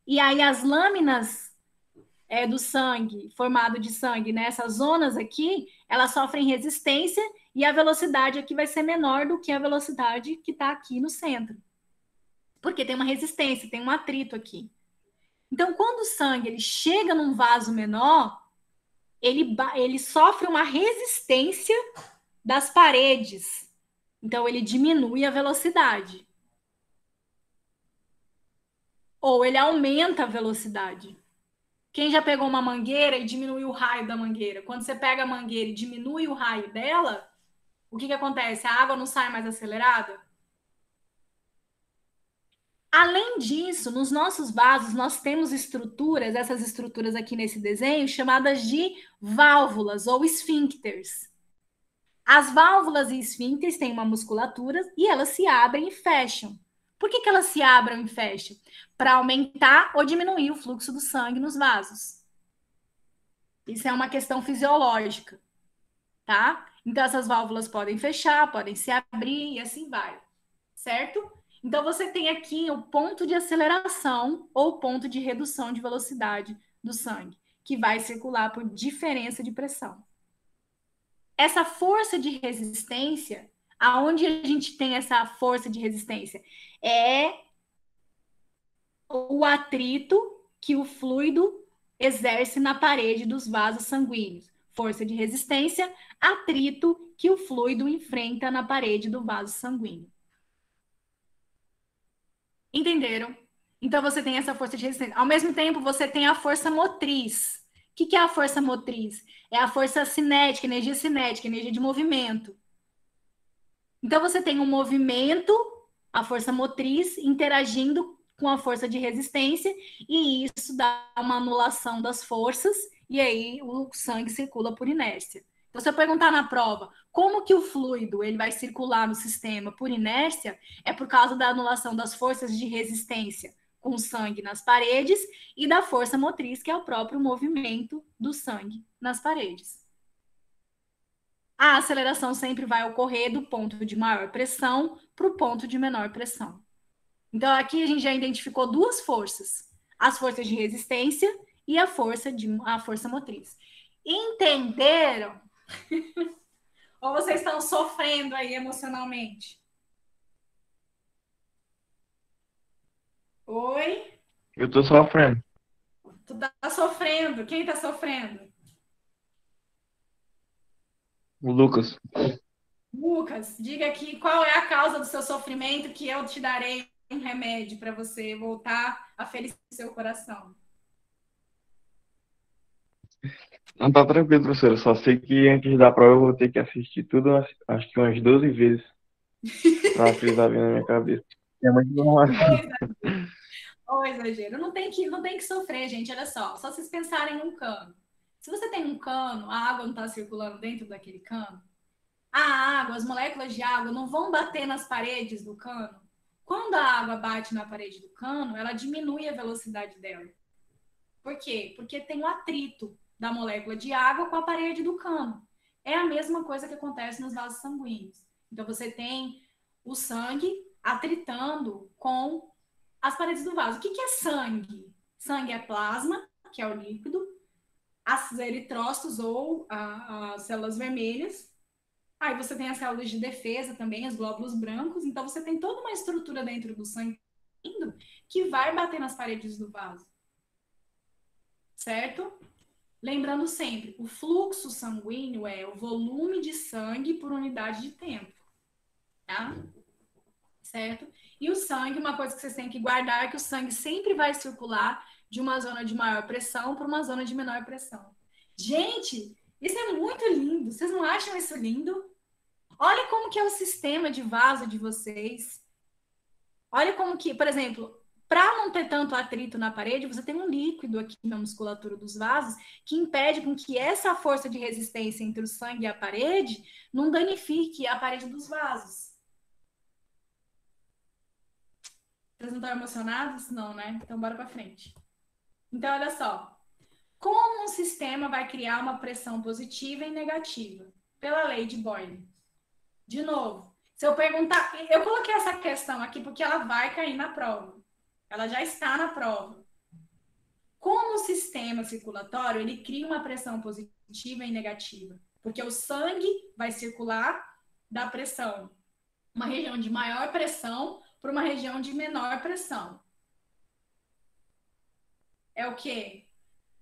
e aí as lâminas do sangue, formado de sangue, nessas zonas aqui, elas sofrem resistência e a velocidade aqui vai ser menor do que a velocidade que está aqui no centro. Porque tem uma resistência, tem um atrito aqui. Então, quando o sangue ele chega num vaso menor, ele sofre uma resistência das paredes. Então, ele diminui a velocidade. Ou ele aumenta a velocidade. Quem já pegou uma mangueira e diminuiu o raio da mangueira? Quando você pega a mangueira e diminui o raio dela, o que acontece? A água não sai mais acelerada? Além disso, nos nossos vasos, nós temos estruturas, essas estruturas aqui nesse desenho, chamadas de válvulas ou esfíncteres. As válvulas e esfíncteres têm uma musculatura e elas se abrem e fecham. Por que elas se abrem e fecham? Para aumentar ou diminuir o fluxo do sangue nos vasos. Isso é uma questão fisiológica, tá? Então, essas válvulas podem fechar, podem se abrir e assim vai, certo? Então, você tem aqui o ponto de aceleração ou ponto de redução de velocidade do sangue, que vai circular por diferença de pressão. Essa força de resistência, aonde a gente tem essa força de resistência? É o atrito que o fluido exerce na parede dos vasos sanguíneos. Força de resistência, atrito que o fluido enfrenta na parede do vaso sanguíneo. Entenderam? Então, você tem essa força de resistência. Ao mesmo tempo, você tem a força motriz. O que é a força motriz? É a força cinética, energia de movimento. Então, você tem um movimento, a força motriz, interagindo com a força de resistência, e isso dá uma anulação das forças, e aí o sangue circula por inércia. Então, se eu perguntar na prova como que o fluido ele vai circular no sistema por inércia, é por causa da anulação das forças de resistência com o sangue nas paredes e da força motriz, que é o próprio movimento do sangue nas paredes. A aceleração sempre vai ocorrer do ponto de maior pressão para o ponto de menor pressão. Então, aqui a gente já identificou duas forças, as forças de resistência e a força motriz. Entenderam? Ou vocês estão sofrendo aí emocionalmente? Oi? Eu tô sofrendo. Tu tá sofrendo? Quem tá sofrendo? O Lucas. Lucas, diga aqui qual é a causa do seu sofrimento, que eu te darei um remédio para você voltar a felicidade do seu coração. Não, tá tranquilo, professor. Eu só sei que antes da prova eu vou ter que assistir tudo, acho que umas 12 vezes, pra frisar bem na minha cabeça. É muito informação. Ô, exagero. Não tem que sofrer, gente. Olha só vocês pensarem num cano. Se você tem um cano, a água não está circulando dentro daquele cano, a água, as moléculas de água não vão bater nas paredes do cano. Quando a água bate na parede do cano, ela diminui a velocidade dela. Por quê? Porque tem o atrito da molécula de água com a parede do cano. É a mesma coisa que acontece nos vasos sanguíneos. Então, você tem o sangue atritando com as paredes do vaso. O que é sangue? Sangue é plasma, que é o líquido, as eritrócitos ou as células vermelhas. Aí você tem as células de defesa também, os glóbulos brancos. Então, você tem toda uma estrutura dentro do sangue que vai bater nas paredes do vaso. Certo? Lembrando sempre, o fluxo sanguíneo é o volume de sangue por unidade de tempo. Tá? Certo? E o sangue, uma coisa que vocês têm que guardar é que o sangue sempre vai circular de uma zona de maior pressão para uma zona de menor pressão. Gente, isso é muito lindo. Vocês não acham isso lindo? Olha como que é o sistema de vaso de vocês. Olha como que, por exemplo, para não ter tanto atrito na parede, você tem um líquido aqui na musculatura dos vasos que impede com que essa força de resistência entre o sangue e a parede não danifique a parede dos vasos. Vocês não estão emocionados? Não, né? Então, bora para frente. Então, olha só. Como um sistema vai criar uma pressão positiva e negativa? Pela lei de Boyle. De novo, se eu perguntar... Eu coloquei essa questão aqui porque ela vai cair na prova. Ela já está na prova. Como o sistema circulatório, ele cria uma pressão positiva e negativa? Porque o sangue vai circular da pressão, uma região de maior pressão para uma região de menor pressão. É o quê?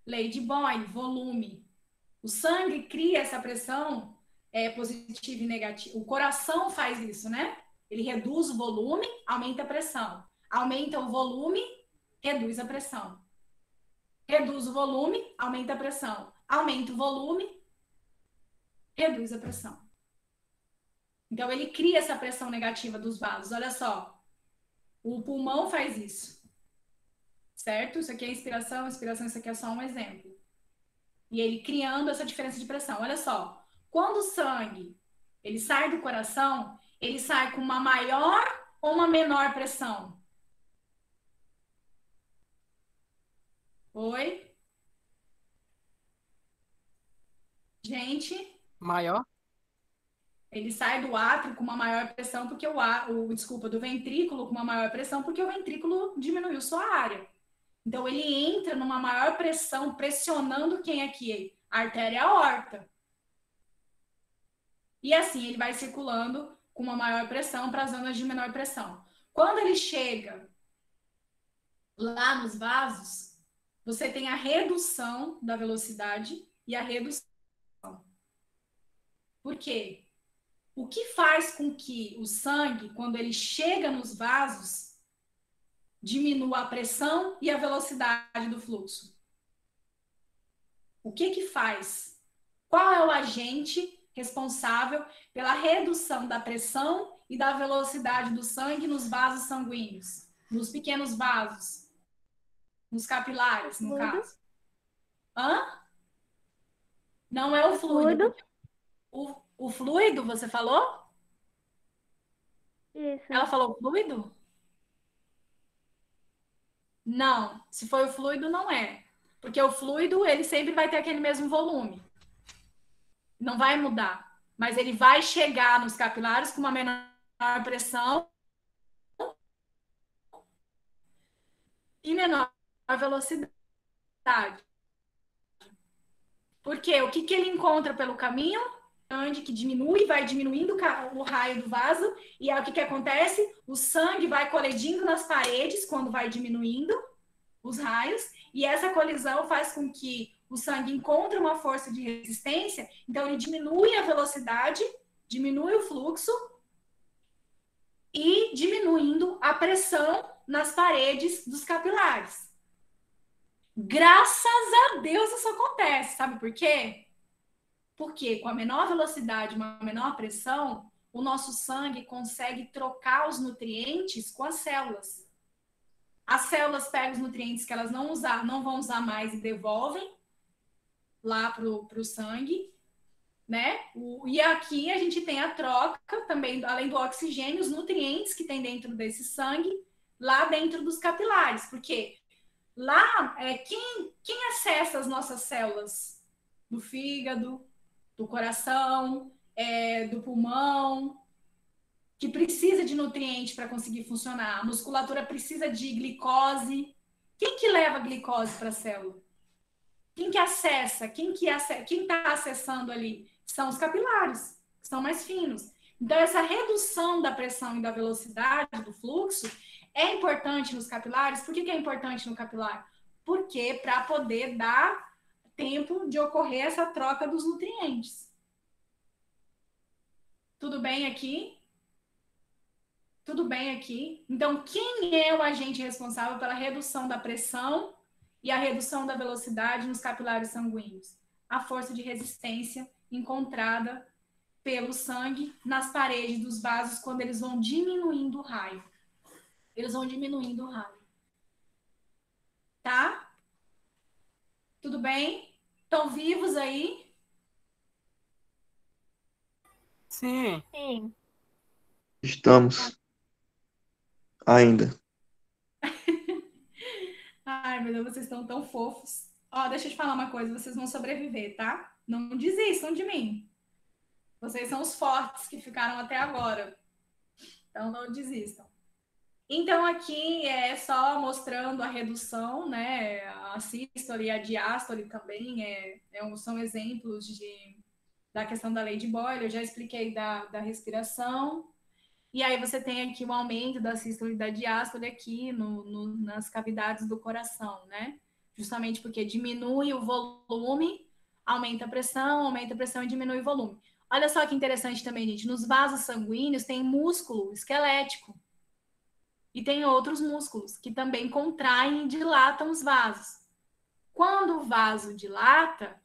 Lei de Boyle, volume. O sangue cria essa pressão positiva e negativa. O coração faz isso, né? Ele reduz o volume, aumenta a pressão. Aumenta o volume, reduz a pressão. Reduz o volume, aumenta a pressão. Aumenta o volume, reduz a pressão. Então, ele cria essa pressão negativa dos vasos. Olha só. O pulmão faz isso. Certo? Isso aqui é inspiração, isso aqui é só um exemplo. E ele criando essa diferença de pressão. Olha só. Quando o sangue ele sai do coração, ele sai com uma maior ou uma menor pressão? Oi? Gente? Maior? Ele sai do átrio com uma maior pressão, porque do ventrículo com uma maior pressão, porque o ventrículo diminuiu sua área. Então, ele entra numa maior pressão, pressionando quem aqui? A artéria aorta. E assim, ele vai circulando com uma maior pressão para as zonas de menor pressão. Quando ele chega lá nos vasos, você tem a redução da velocidade e a redução. Por quê? O que faz com que o sangue, quando ele chega nos vasos, diminua a pressão e a velocidade do fluxo? O que faz? Qual é o agente responsável pela redução da pressão e da velocidade do sangue nos vasos sanguíneos? Nos pequenos vasos? Nos capilares, no caso? Hã? Não é o fluido. O fluido, você falou? Isso. Ela falou fluido? Não. Se foi o fluido, não é. Porque o fluido, ele sempre vai ter aquele mesmo volume. Não vai mudar. Mas ele vai chegar nos capilares com uma menor pressão e menor velocidade. Por quê? O que ele encontra pelo caminho? Que diminui, vai diminuindo o raio do vaso, e aí o que acontece? O sangue vai colidindo nas paredes quando vai diminuindo os raios, e essa colisão faz com que o sangue encontre uma força de resistência, então ele diminui a velocidade, diminui o fluxo, e diminuindo a pressão nas paredes dos capilares. Graças a Deus isso acontece, sabe por quê? Porque com a menor velocidade, uma menor pressão, o nosso sangue consegue trocar os nutrientes com as células. As células pegam os nutrientes que elas não vão usar mais e devolvem lá para o sangue, né? E aqui a gente tem a troca também, além do oxigênio, os nutrientes que tem dentro desse sangue, lá dentro dos capilares, porque lá, quem acessa as nossas células? Do fígado, do coração, do pulmão, que precisa de nutriente para conseguir funcionar. A musculatura precisa de glicose. Quem que leva a glicose para a célula? Quem que acessa? Quem está acessando ali? São os capilares, que são mais finos. Então, essa redução da pressão e da velocidade do fluxo é importante nos capilares. Por que é importante no capilar? Porque para poder dar tempo de ocorrer essa troca dos nutrientes. Tudo bem aqui? Tudo bem aqui? Então, quem é o agente responsável pela redução da pressão e a redução da velocidade nos capilares sanguíneos? A força de resistência encontrada pelo sangue nas paredes dos vasos quando eles vão diminuindo o raio. Eles vão diminuindo o raio. Tá? Tudo bem? Estão vivos aí? Sim. Sim. Estamos. Ainda. Ai, meu Deus, vocês estão tão fofos. Ó, deixa eu te falar uma coisa, vocês vão sobreviver, tá? Não desistam de mim. Vocês são os fortes que ficaram até agora. Então, não desistam. Então, aqui é só mostrando a redução, né? A sístole e a diástole também são exemplos da questão da lei de Boyle. Eu já expliquei da respiração. E aí você tem aqui o aumento da sístole e da diástole aqui nas cavidades do coração, né? Justamente porque diminui o volume, aumenta a pressão e diminui o volume. Olha só que interessante também, gente. Nos vasos sanguíneos tem músculo esquelético. E tem outros músculos que também contraem e dilatam os vasos. Quando o vaso dilata,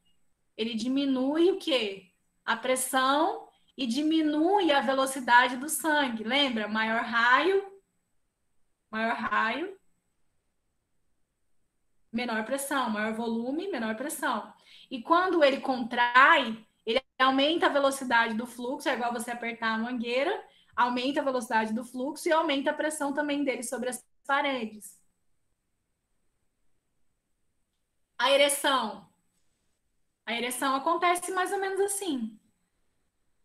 ele diminui o quê? A pressão e diminui a velocidade do sangue. Lembra? Maior raio, menor pressão. Maior volume, menor pressão. E quando ele contrai, ele aumenta a velocidade do fluxo, é igual você apertar a mangueira, aumenta a velocidade do fluxo e aumenta a pressão também dele sobre as paredes. A ereção. A ereção acontece mais ou menos assim.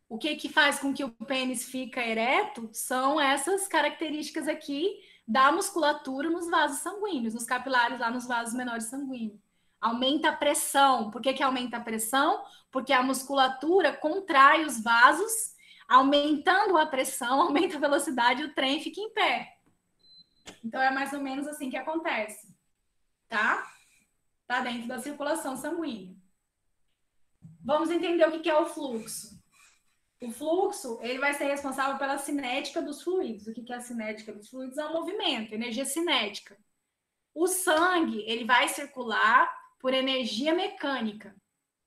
O que faz com que o pênis fica ereto são essas características aqui da musculatura nos vasos sanguíneos, nos capilares lá nos vasos menores sanguíneos. Aumenta a pressão. Por que aumenta a pressão? Porque a musculatura contrai os vasos, aumentando a pressão, aumenta a velocidade e o trem fica em pé. Então, é mais ou menos assim que acontece. Tá? Tá dentro da circulação sanguínea. Vamos entender o que é o fluxo. O fluxo, ele vai ser responsável pela cinética dos fluidos. O que é a cinética dos fluidos? É um movimento, energia cinética. O sangue, ele vai circular por energia mecânica.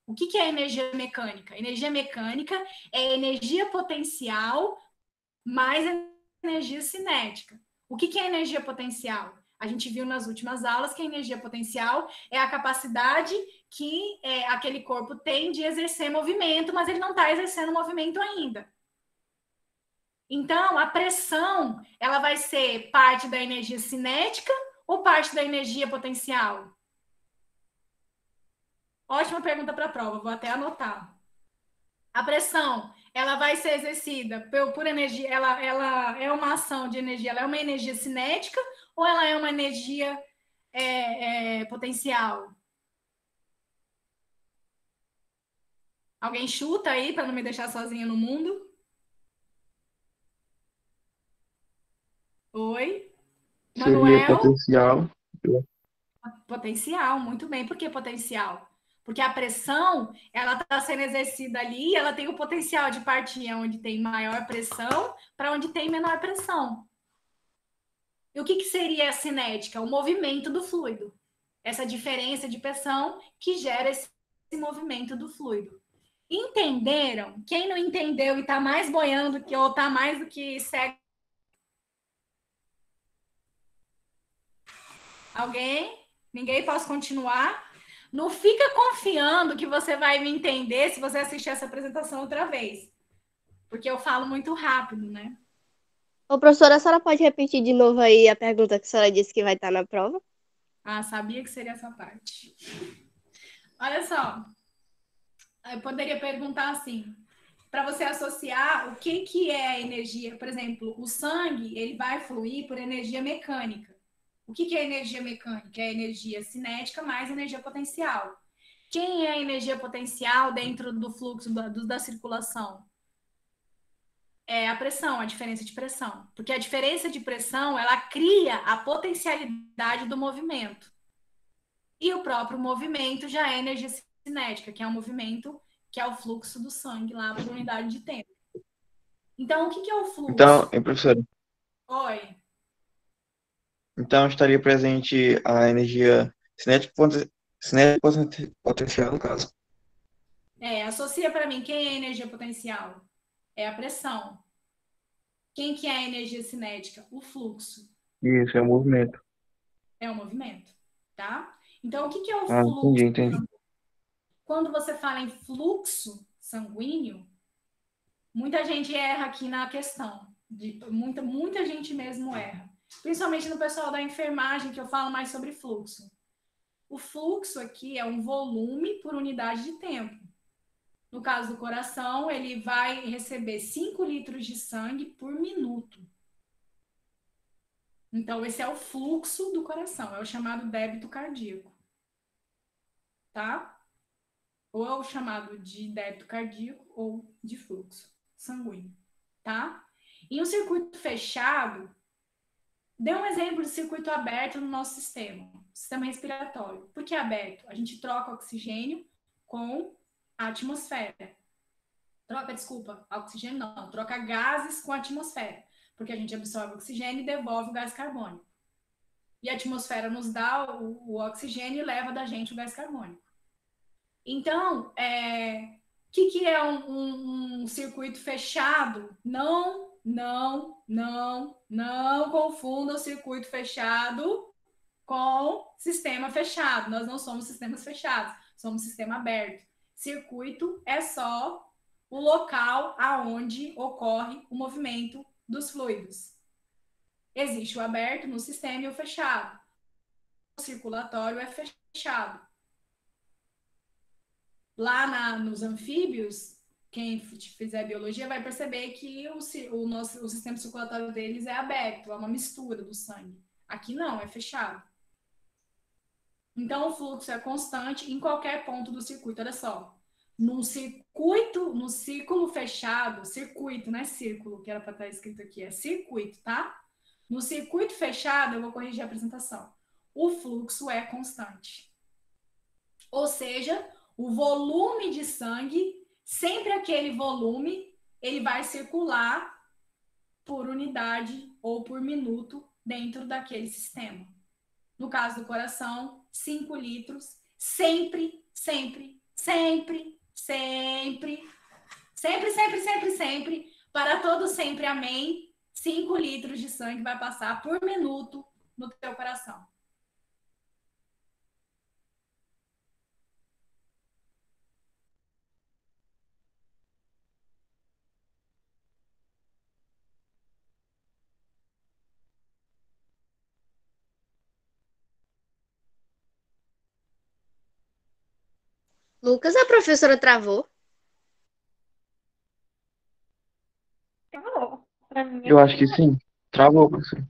O que é energia mecânica? Energia mecânica é energia potencial mais energia cinética. O que é energia potencial? A gente viu nas últimas aulas que a energia potencial é a capacidade que aquele corpo tem de exercer movimento, mas ele não está exercendo movimento ainda. Então, a pressão, ela vai ser parte da energia cinética ou parte da energia potencial? Ótima pergunta para a prova, vou até anotar. A pressão, ela vai ser exercida por energia, ela é uma ação de energia, ela é uma energia cinética ou ela é uma energia potencial? Alguém chuta aí para não me deixar sozinha no mundo? Oi? Seria Manuel? potencial. Potencial, muito bem. Por que potencial? Porque a pressão, ela está sendo exercida ali, ela tem o potencial de partir onde tem maior pressão para onde tem menor pressão. E o que seria a cinética? O movimento do fluido. Essa diferença de pressão que gera esse movimento do fluido. Entenderam? Quem não entendeu e está mais boiando ou está mais do que cego? Alguém? Ninguém? Posso continuar? Não fica confiando que você vai me entender se você assistir essa apresentação outra vez. Porque eu falo muito rápido, né? Ô, professora, a senhora pode repetir de novo aí a pergunta que a senhora disse que vai estar na prova? Ah, sabia que seria essa parte. Olha só, eu poderia perguntar assim, para você associar o que é a energia. Por exemplo, o sangue, ele vai fluir por energia mecânica. O que é energia mecânica? É energia cinética mais energia potencial. Quem é a energia potencial dentro do fluxo da circulação? É a pressão, a diferença de pressão. Porque a diferença de pressão, ela cria a potencialidade do movimento. E o próprio movimento já é energia cinética, que é um movimento que é o fluxo do sangue lá por unidade de tempo. Então, o que é o fluxo? Então, professora, Oi. então estaria presente a energia cinética potencial, no caso. Associa para mim, quem é a energia potencial? É a pressão. Quem que é a energia cinética? O fluxo. Isso, é o movimento. É o movimento, tá? Então, o que é o Ah, fluxo? entendi. Quando você fala em fluxo sanguíneo, muita gente erra aqui na questão. Muita gente mesmo erra. Principalmente no pessoal da enfermagem, que eu falo mais sobre fluxo. O fluxo aqui é um volume por unidade de tempo. No caso do coração, ele vai receber 5 litros de sangue por minuto. Então, esse é o fluxo do coração, é o chamado débito cardíaco. Tá? Ou é o chamado de débito cardíaco ou de fluxo sanguíneo. Tá? Em um circuito fechado, dê um exemplo de circuito aberto no nosso sistema respiratório. Por que aberto? A gente troca oxigênio com a atmosfera. Oxigênio não, troca gases com a atmosfera, porque a gente absorve oxigênio e devolve o gás carbônico. E a atmosfera nos dá o oxigênio e leva da gente o gás carbônico. Então, o que é um circuito fechado? Não confunda o circuito fechado com sistema fechado. Nós não somos sistemas fechados, somos sistema aberto. Circuito é só o local aonde ocorre o movimento dos fluidos. Existe o aberto no sistema e o fechado. O circulatório é fechado. Lá nos anfíbios, quem fizer biologia vai perceber que o sistema circulatório deles é aberto, é uma mistura do sangue. Aqui não, é fechado. Então, o fluxo é constante em qualquer ponto do circuito. Olha só, no círculo fechado, circuito, não é círculo, que era para estar escrito aqui, é circuito, tá? No circuito fechado, eu vou corrigir a apresentação. O fluxo é constante. Ou seja, o volume de sangue, sempre aquele volume, ele vai circular por unidade ou por minuto dentro daquele sistema. No caso do coração, 5 litros, sempre, para todo sempre, amém, 5 litros de sangue vai passar por minuto no teu coração. Lucas, a professora travou. Eu acho que sim. Travou, professor.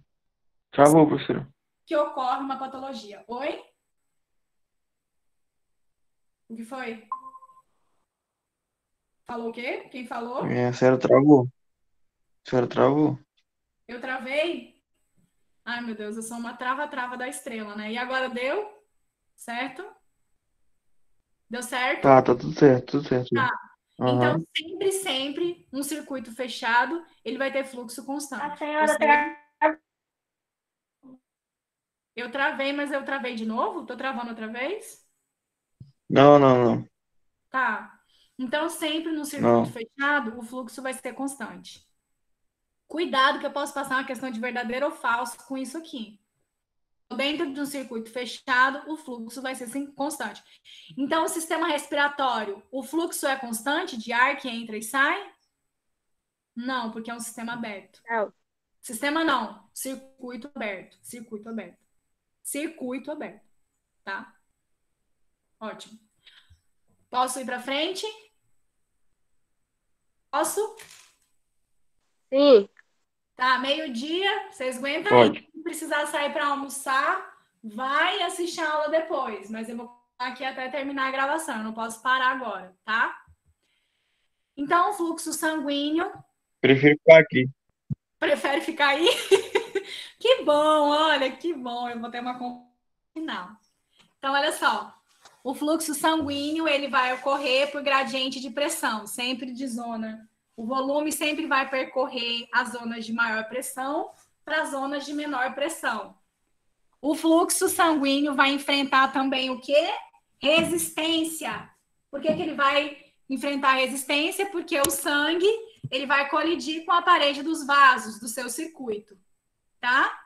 Travou, professor. Que ocorre uma patologia. Oi? O que foi? Falou o quê? Quem falou? A senhora travou. A senhora travou. Eu travei? Ai, meu Deus, eu sou uma trava-trava da estrela, né? E agora deu? Certo? Deu certo? Tá tudo certo, tudo certo. Tá. Uhum. Então, sempre, um circuito fechado, ele vai ter fluxo constante. A senhora Eu travei, mas eu travei de novo? Tô travando outra vez? Não. Tá. Então, sempre no circuito fechado, o fluxo vai ser constante. Cuidado que eu posso passar uma questão de verdadeiro ou falso com isso aqui. dentro de um circuito fechado, o fluxo vai ser constante. Então, o sistema respiratório, o fluxo é constante de ar que entra e sai? Não, porque é um sistema aberto. Não. Sistema não, circuito aberto, circuito aberto. Circuito aberto, tá? Ótimo. Posso ir para frente? Posso? Sim. Tá, meio-dia, vocês aguentam Pode. aí? Se precisar sair para almoçar, vai assistir a aula depois, mas eu vou ficar aqui até terminar a gravação, eu não posso parar agora, tá? Então, o fluxo sanguíneo, Prefiro ficar aqui. prefere ficar aí? Que bom, olha, que bom, eu vou ter uma conversa final. Então, olha só, o fluxo sanguíneo, ele vai ocorrer por gradiente de pressão, sempre de zona. O volume sempre vai percorrer as zonas de maior pressão para as zonas de menor pressão. O fluxo sanguíneo vai enfrentar também o quê? Resistência. Por que ele vai enfrentar resistência? Porque o sangue, ele vai colidir com a parede dos vasos do seu circuito, tá?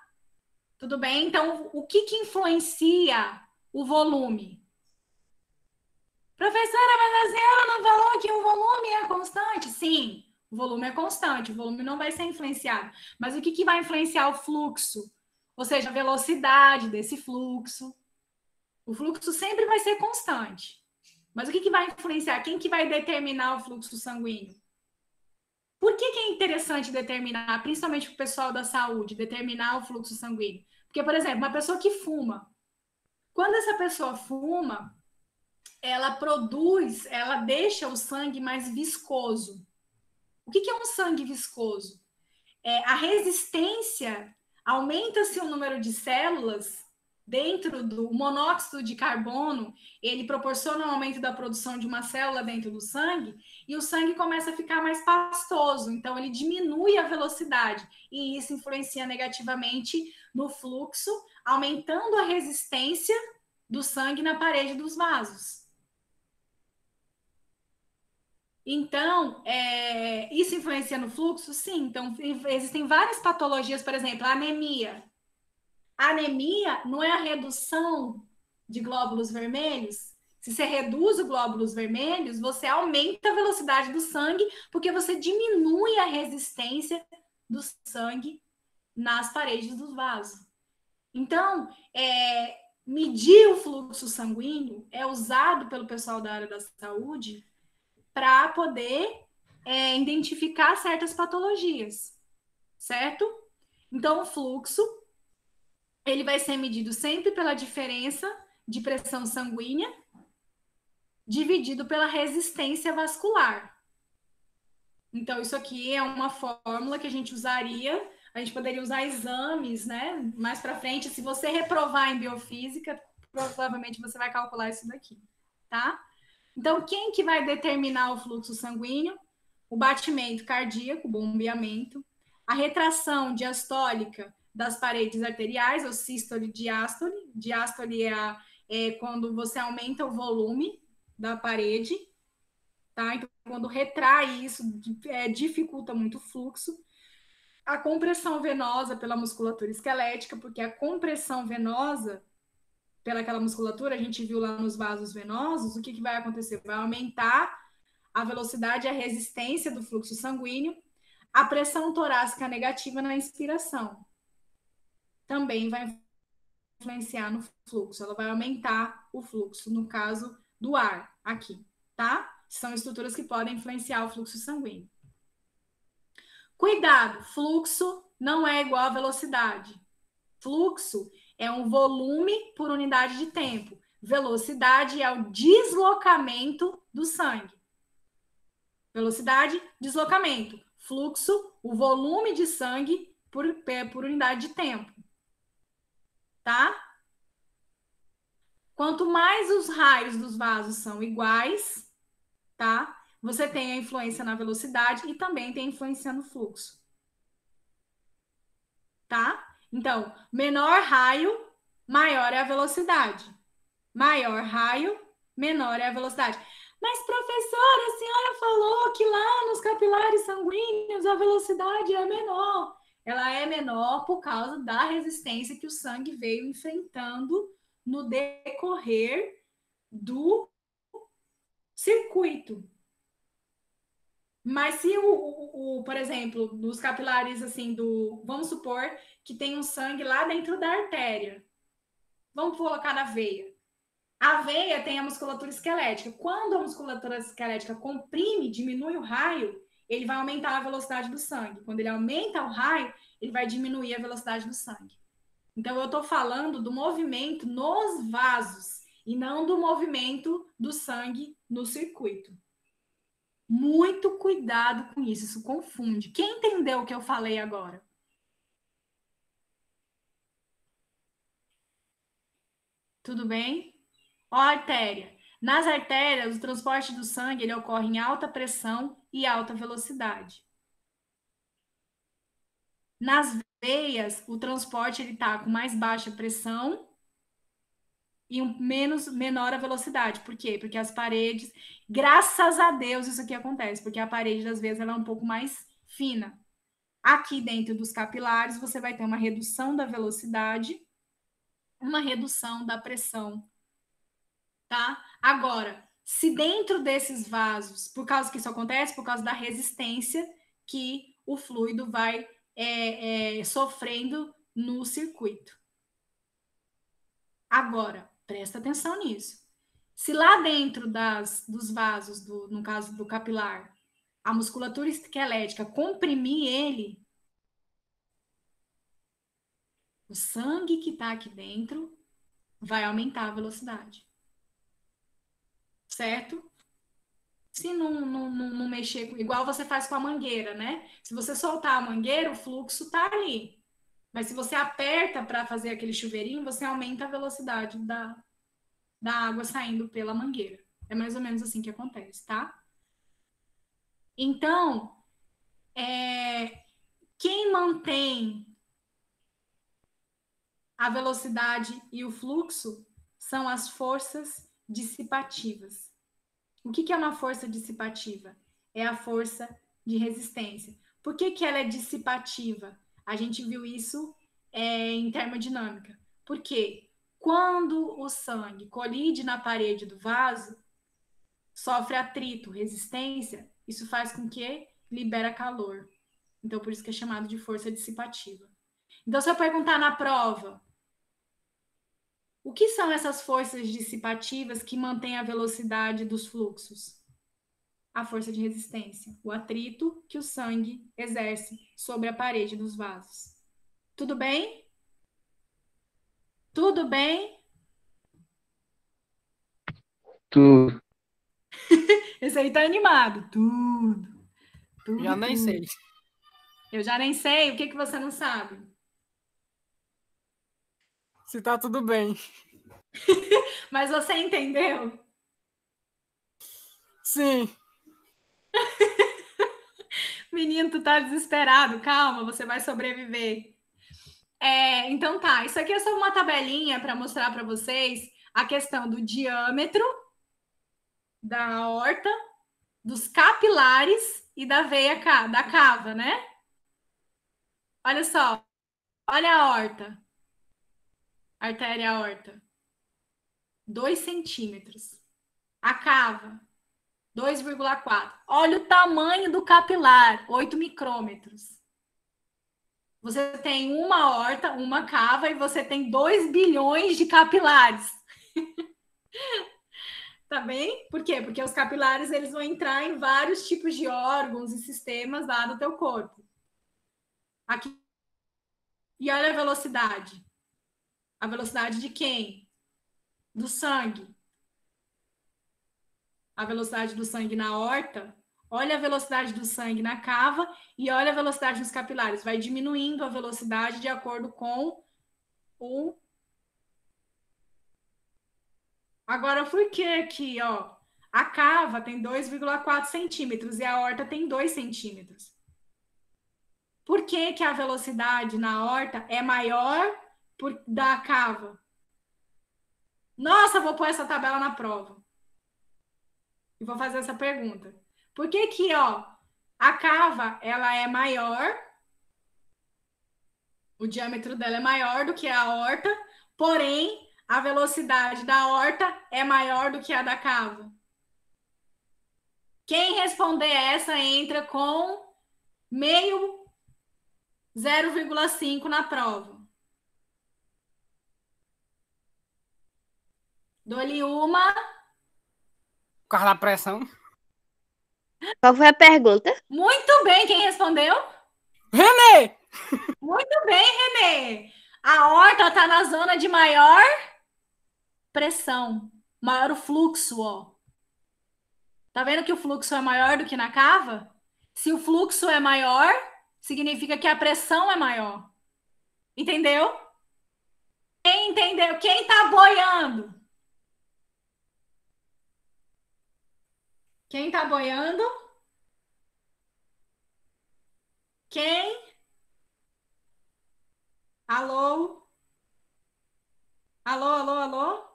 Tudo bem? Então, o que influencia o volume? Professora, mas a senhora não falou que o volume é constante? Sim, o volume é constante, o volume não vai ser influenciado. Mas o que vai influenciar o fluxo? Ou seja, a velocidade desse fluxo. O fluxo sempre vai ser constante. Mas o que vai influenciar? Quem que vai determinar o fluxo sanguíneo? Por que é interessante determinar, principalmente para o pessoal da saúde, determinar o fluxo sanguíneo? Porque, por exemplo, uma pessoa que fuma, quando essa pessoa fuma, ela deixa o sangue mais viscoso. O que é um sangue viscoso? A resistência, aumenta-se o número de células dentro do monóxido de carbono, ele proporciona um aumento da produção de uma célula dentro do sangue, e o sangue começa a ficar mais pastoso, então ele diminui a velocidade, e isso influencia negativamente no fluxo, aumentando a resistência do sangue na parede dos vasos. Então, isso influencia no fluxo? Sim. Então, existem várias patologias, por exemplo, a anemia. A anemia não é a redução de glóbulos vermelhos? Se você reduz os glóbulos vermelhos, você aumenta a velocidade do sangue, porque você diminui a resistência do sangue nas paredes dos vasos. Então, medir o fluxo sanguíneo é usado pelo pessoal da área da saúde para poder identificar certas patologias, certo? Então, o fluxo, ele vai ser medido sempre pela diferença de pressão sanguínea dividido pela resistência vascular. Então, isso aqui é uma fórmula que a gente usaria, a gente poderia usar exames, né? Mais para frente, se você reprovar em biofísica, provavelmente você vai calcular isso daqui, tá? Então, quem que vai determinar o fluxo sanguíneo? O batimento cardíaco, o bombeamento, a retração diastólica das paredes arteriais, ou sístole e diástole. Diástole é quando você aumenta o volume da parede, tá? Então, quando retrai isso, dificulta muito o fluxo. A compressão venosa pela musculatura esquelética, porque a compressão venosa pelaquela musculatura, a gente viu lá nos vasos venosos, o que vai acontecer? Vai aumentar a velocidade e a resistência do fluxo sanguíneo. A pressão torácica negativa na inspiração também vai influenciar no fluxo. Ela vai aumentar o fluxo, no caso do ar, aqui, tá? São estruturas que podem influenciar o fluxo sanguíneo. Cuidado, fluxo não é igual a velocidade. Fluxo é um volume por unidade de tempo. Velocidade é o deslocamento do sangue. Velocidade, deslocamento. Fluxo, o volume de sangue por unidade de tempo. Tá? Quanto mais os raios dos vasos são iguais, tá? Você tem a influência na velocidade e também tem influência no fluxo. Tá? Então, menor raio, maior é a velocidade. Maior raio, menor é a velocidade. Mas, professora, a senhora falou que lá nos capilares sanguíneos a velocidade é menor. ela é menor por causa da resistência que o sangue veio enfrentando no decorrer do circuito. Mas se por exemplo, dos capilares assim vamos supor que tem um sangue lá dentro da artéria. Vamos colocar na veia. A veia tem a musculatura esquelética. Quando a musculatura esquelética comprime, diminui o raio, ele vai aumentar a velocidade do sangue. Quando ele aumenta o raio, ele vai diminuir a velocidade do sangue. Então, eu estou falando do movimento nos vasos e não do movimento do sangue no circuito. Muito cuidado com isso, isso confunde. Quem entendeu o que eu falei agora? Tudo bem? Ó, a artéria. Nas artérias, o transporte do sangue ele ocorre em alta pressão e alta velocidade. Nas veias, o transporte ele está com mais baixa pressão e menor a velocidade. Por quê? Porque as paredes, graças a Deus, isso aqui acontece, porque a parede, às vezes, ela é um pouco mais fina. Aqui dentro dos capilares, você vai ter uma redução da velocidade, uma redução da pressão. Tá? Agora, se dentro desses vasos, por causa que isso acontece, por causa da resistência que o fluido vai sofrendo no circuito. Agora, presta atenção nisso. Se lá dentro dos vasos, no caso do capilar, a musculatura esquelética comprimir ele, o sangue que está aqui dentro vai aumentar a velocidade. Certo? Se não mexer, igual você faz com a mangueira, né? Se você soltar a mangueira, o fluxo tá ali. Mas se você aperta para fazer aquele chuveirinho, você aumenta a velocidade da água saindo pela mangueira. É mais ou menos assim que acontece, tá? Então, quem mantém a velocidade e o fluxo são as forças dissipativas. O que é uma força dissipativa? É a força de resistência. Por que ela é dissipativa? A gente viu isso em termodinâmica. Porque quando o sangue colide na parede do vaso, sofre atrito, resistência, isso faz com que libera calor. Então, por isso que é chamado de força dissipativa. Então, se eu perguntar na prova, o que são essas forças dissipativas que mantêm a velocidade dos fluxos? A força de resistência, o atrito que o sangue exerce sobre a parede dos vasos. Tudo bem? Tudo bem? Tudo. Esse aí tá animado. Tudo. Já nem sei. Eu já nem sei. O que você não sabe? Se tá tudo bem. Mas você entendeu? Sim. Menino, tu tá desesperado. Calma, você vai sobreviver. Então tá, isso aqui é só uma tabelinha para mostrar para vocês a questão do diâmetro da aorta, dos capilares e da veia da cava, né? Olha só, olha a aorta. Artéria aorta. 2 centímetros. A cava, 2,4. Olha o tamanho do capilar, 8 micrômetros. Você tem uma aorta, uma cava e você tem 2 bilhões de capilares. Tá bem? Por quê? Porque os capilares eles vão entrar em vários tipos de órgãos e sistemas lá do teu corpo. Aqui. E olha a velocidade. A velocidade de quem? Do sangue. A velocidade do sangue na aorta. Olha a velocidade do sangue na cava e olha a velocidade dos capilares. Vai diminuindo a velocidade de acordo com o... Agora, por que aqui, ó? A cava tem 2,4 centímetros e a aorta tem 2 centímetros. Por que a velocidade na aorta é maior da cava? Nossa, vou pôr essa tabela na prova. E vou fazer essa pergunta. Por que ó, a cava ela é maior O diâmetro dela é maior do que a aorta, porém, a velocidade da aorta é maior do que a da cava. Quem responder essa entra com meio 0,5 na prova. Dou-lhe uma. Por causa da pressão. Qual foi a pergunta? Muito bem, quem respondeu? Renê! Muito bem, Renê. A aorta está na zona de maior pressão, maior o fluxo, ó. Tá vendo que o fluxo é maior do que na cava? Se o fluxo é maior, significa que a pressão é maior. Entendeu? Quem entendeu? Quem tá boiando? Quem tá boiando? Quem? Alô? Alô, alô, alô?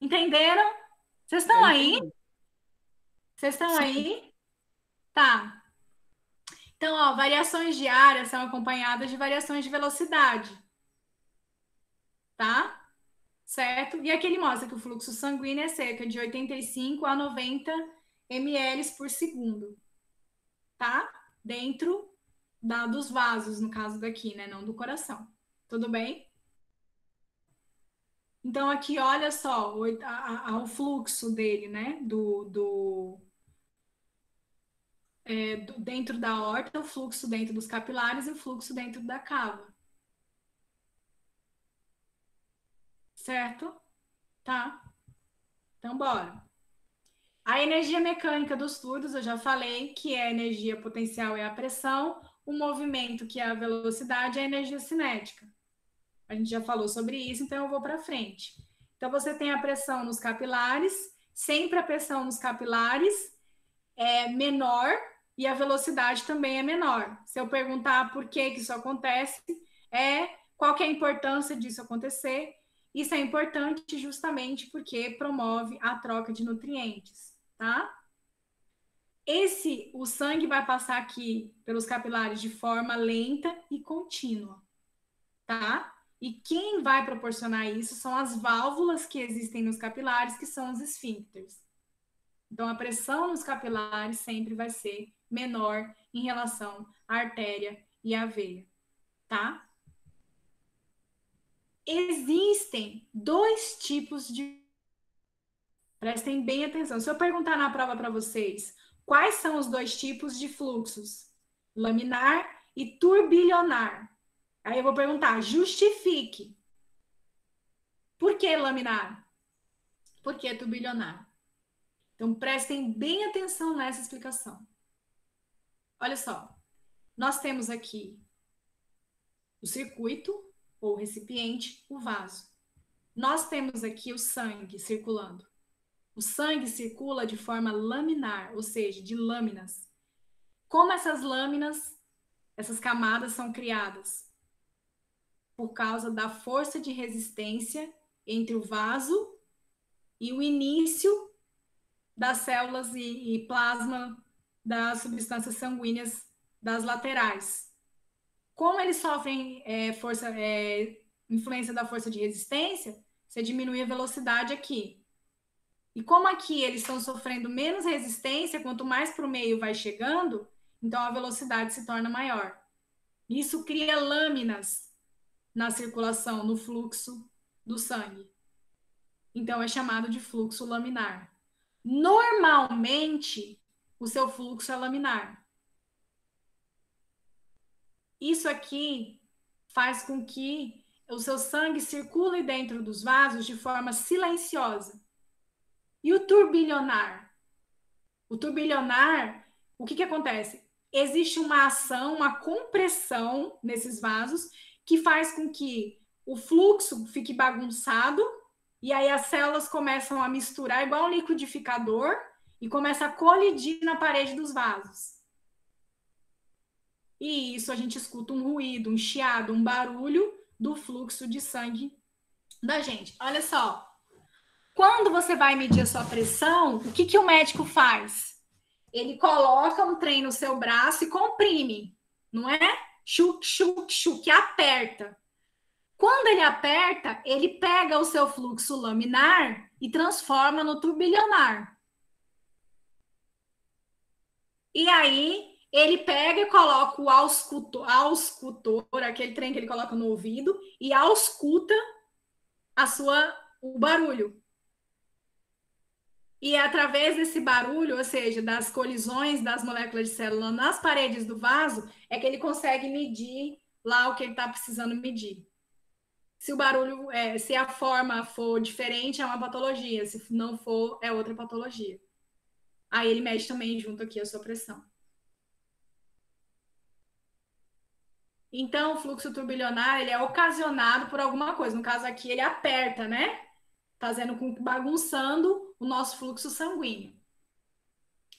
Entenderam? Vocês estão aí? Vocês estão aí? Tá. Então, ó, variações diárias são acompanhadas de variações de velocidade. Tá? Certo? E aqui ele mostra que o fluxo sanguíneo é cerca de 85 a 90 ml por segundo. Tá? Dentro dos vasos, no caso daqui, né? Não do coração. Tudo bem? Então, aqui, olha só o fluxo dele, né? Dentro da aorta, o fluxo dentro dos capilares e o fluxo dentro da cava. Certo? Tá? Então, bora. A energia mecânica dos fluidos, eu já falei que a energia potencial é a pressão, o movimento, que é a velocidade, é a energia cinética. A gente já falou sobre isso, então eu vou para frente. Então, você tem a pressão nos capilares, sempre a pressão nos capilares é menor e a velocidade também é menor. Se eu perguntar por que isso acontece, qual que é a importância disso acontecer? Isso é importante justamente porque promove a troca de nutrientes, tá? O sangue vai passar aqui pelos capilares de forma lenta e contínua, tá? E quem vai proporcionar isso são as válvulas que existem nos capilares, que são os esfíncteres. Então, a pressão nos capilares sempre vai ser menor em relação à artéria e à veia, tá? Existem dois tipos de... Prestem bem atenção. Se eu perguntar na prova para vocês, quais são os dois tipos de fluxos? Laminar e turbilionar. Aí eu vou perguntar, justifique. Por que laminar? Por que turbilionar? Então, prestem bem atenção nessa explicação. Olha só, nós temos aqui o circuito, ou recipiente, o vaso. Nós temos aqui o sangue circulando. O sangue circula de forma laminar, ou seja, de lâminas. Como essas lâminas, essas camadas são criadas? Por causa da força de resistência entre o vaso e o início das células e plasma das substâncias sanguíneas das laterais. Como eles sofrem influência da força de resistência, você diminui a velocidade aqui. E como aqui eles estão sofrendo menos resistência, quanto mais para o meio vai chegando, então a velocidade se torna maior. Isso cria lâminas na circulação, no fluxo do sangue. Então é chamado de fluxo laminar. Normalmente, o seu fluxo é laminar. Isso aqui faz com que o seu sangue circule dentro dos vasos de forma silenciosa. E o turbilionar? O turbilionar, o que acontece? Existe uma ação, uma compressão nesses vasos que faz com que o fluxo fique bagunçado e aí as células começam a misturar igual um liquidificador e começa a colidir na parede dos vasos. E isso a gente escuta um ruído, um chiado, um barulho do fluxo de sangue da gente. Olha só, quando você vai medir a sua pressão, o que o médico faz? Ele coloca um trem no seu braço e comprime, não é? que aperta. Quando ele aperta, ele pega o seu fluxo laminar e transforma no turbilionar. E aí, ele pega e coloca o auscultor, aquele trem que ele coloca no ouvido, e ausculta o barulho. E é através desse barulho, ou seja, das colisões das moléculas de célula nas paredes do vaso, é que ele consegue medir lá o que ele está precisando medir. Se o barulho, se a forma for diferente, é uma patologia. Se não for, é outra patologia. Aí ele mede também junto aqui a sua pressão. Então, o fluxo turbilionar, ele é ocasionado por alguma coisa. No caso aqui, ele aperta, né? Bagunçando o nosso fluxo sanguíneo.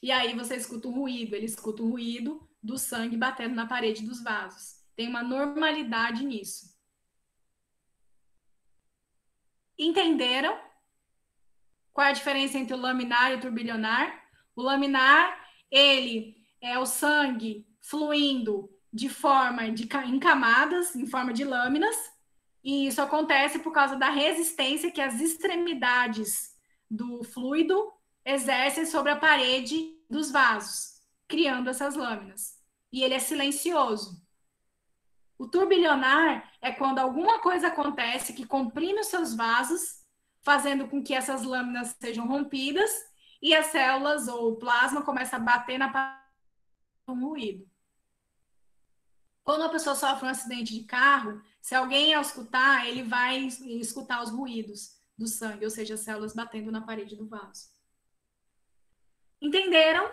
E aí você escuta o ruído, ele escuta o ruído do sangue batendo na parede dos vasos. Tem uma normalidade nisso. Entenderam qual é a diferença entre o laminar e o turbilionar? O laminar, ele é o sangue fluindo em camadas, em forma de lâminas, e isso acontece por causa da resistência que as extremidades do fluido exercem sobre a parede dos vasos, criando essas lâminas. E ele é silencioso. O turbilionar é quando alguma coisa acontece que comprime os seus vasos, fazendo com que essas lâminas sejam rompidas e as células ou o plasma começa a bater na parede com ruído. Quando a pessoa sofre um acidente de carro, se alguém ao escutar, ele vai escutar os ruídos do sangue, ou seja, as células batendo na parede do vaso. Entenderam?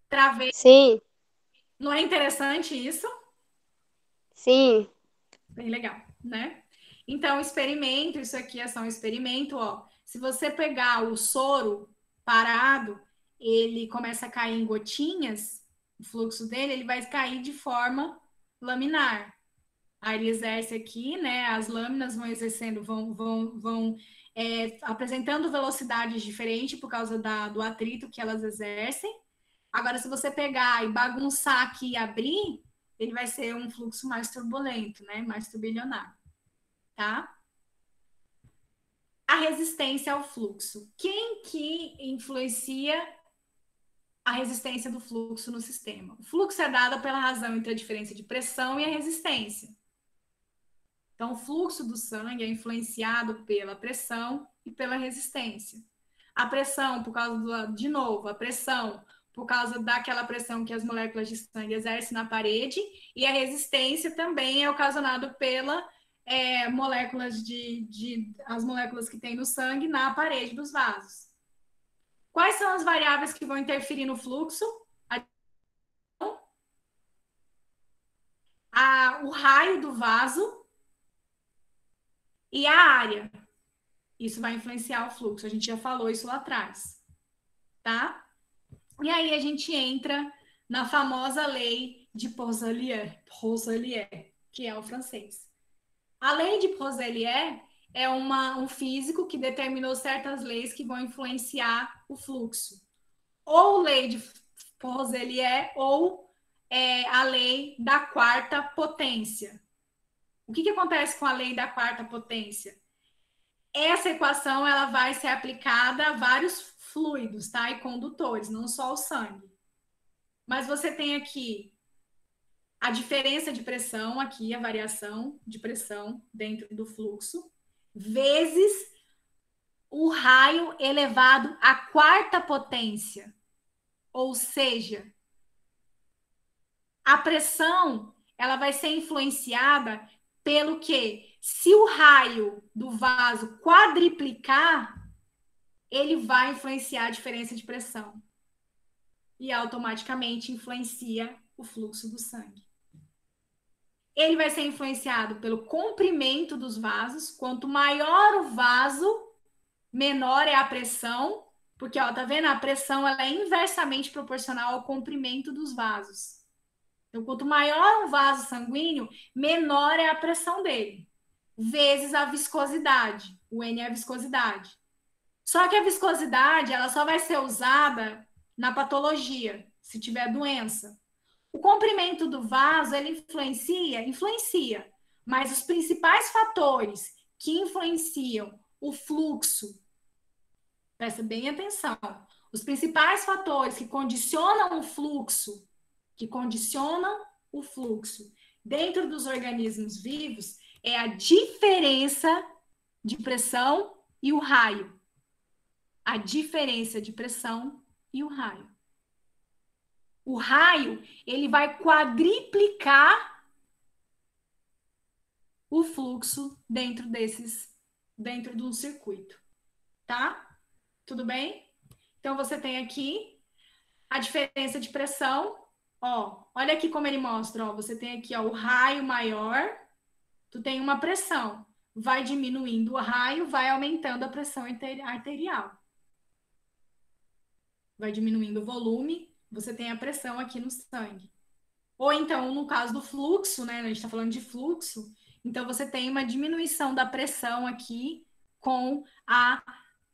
Travei. Sim, Não é interessante isso? sim. Bem legal, né? Então, experimento, isso aqui é só um experimento, ó. Se você pegar o soro parado, ele começa a cair em gotinhas, o fluxo dele, ele vai cair de forma laminar. Aí ele exerce aqui, né? As lâminas vão exercendo, vão apresentando velocidades diferentes por causa do atrito que elas exercem. Agora, se você pegar e bagunçar aqui e abrir, ele vai ser um fluxo mais turbulento, né? Mais turbilionar, tá? A resistência ao fluxo. Quem que influencia a resistência do fluxo no sistema? O fluxo é dado pela razão entre a diferença de pressão e a resistência. Então, o fluxo do sangue é influenciado pela pressão e pela resistência. A pressão, por causa a pressão por causa daquela pressão que as moléculas de sangue exercem na parede, e a resistência também é ocasionada pela as moléculas que tem no sangue na parede dos vasos. Quais são as variáveis que vão interferir no fluxo? O raio do vaso e a área. Isso vai influenciar o fluxo. A gente já falou isso lá atrás, tá? E aí a gente entra na famosa lei de Prozelier, que é o francês. A lei de Prozelier é um físico que determinou certas leis que vão influenciar o fluxo. Ou lei de Prozelier ou a lei da quarta potência. O que acontece com a lei da quarta potência? Essa equação ela vai ser aplicada a vários fluidos, tá? E condutores, não só o sangue. Mas você tem aqui a diferença de pressão, aqui a variação de pressão dentro do fluxo, vezes o raio elevado à quarta potência. Ou seja, a pressão ela vai ser influenciada pelo que? Se o raio do vaso quadriplicar, ele vai influenciar a diferença de pressão. E automaticamente influencia o fluxo do sangue. Ele vai ser influenciado pelo comprimento dos vasos. Quanto maior o vaso, menor é a pressão. Porque, ó, tá vendo? A pressão ela é inversamente proporcional ao comprimento dos vasos. Então, quanto maior o vaso sanguíneo, menor é a pressão dele. Vezes a viscosidade. O N é a viscosidade. Só que a viscosidade ela só vai ser usada na patologia, se tiver doença. O comprimento do vaso, ele influencia? Influencia. Mas os principais fatores que influenciam o fluxo, presta bem atenção, os principais fatores que condicionam o fluxo dentro dos organismos vivos é a diferença de pressão e o raio. A diferença de pressão e o raio. O raio, ele vai quadriplicar o fluxo dentro de um circuito, tá? Tudo bem? Então, você tem aqui a diferença de pressão, ó, olha aqui como ele mostra, ó, você tem aqui, ó, o raio maior, tu tem uma pressão, vai diminuindo o raio, vai aumentando a pressão arterial. Vai diminuindo o volume, você tem a pressão aqui no sangue. Ou então, no caso do fluxo, né, a gente tá falando de fluxo, então você tem uma diminuição da pressão aqui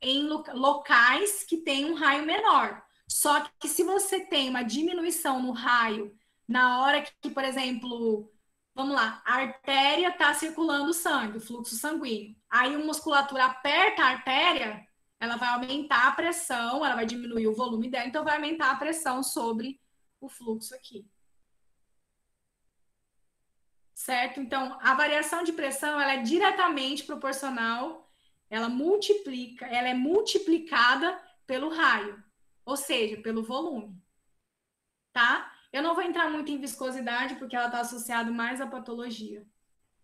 em locais que tem um raio menor. Só que se você tem uma diminuição no raio, na hora que, por exemplo, vamos lá, a artéria está circulando sangue, o fluxo sanguíneo. Aí a musculatura aperta a artéria, ela vai aumentar a pressão, ela vai diminuir o volume dela, então vai aumentar a pressão sobre o fluxo aqui. Certo? Então, a variação de pressão, ela é diretamente proporcional, ela é multiplicada pelo raio, ou seja, pelo volume, tá? Eu não vou entrar muito em viscosidade, porque ela está associada mais à patologia.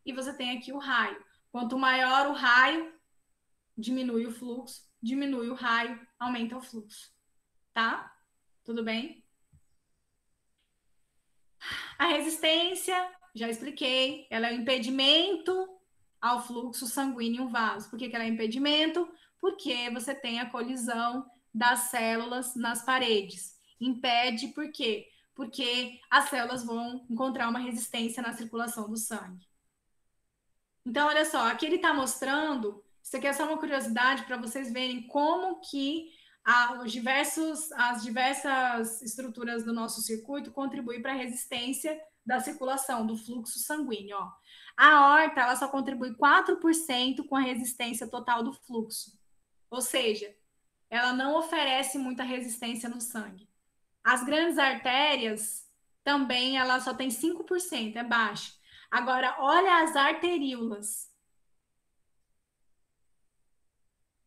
E você tem aqui o raio. Quanto maior o raio, diminui o fluxo, diminui o raio, aumenta o fluxo, tá? Tudo bem? A resistência, já expliquei, ela é um impedimento ao fluxo sanguíneo em um vaso. Por que ela é impedimento? Porque você tem a colisão das células nas paredes. Impede por quê? Porque as células vão encontrar uma resistência na circulação do sangue. Então, olha só, aqui ele está mostrando, isso aqui é só uma curiosidade para vocês verem como que as diversas estruturas do nosso circuito contribuem para a resistência da circulação, do fluxo sanguíneo. Ó. A aorta, ela só contribui 4% com a resistência total do fluxo. Ou seja, ela não oferece muita resistência no sangue. As grandes artérias, também, ela só tem 5%, é baixo. Agora, olha as arteríolas.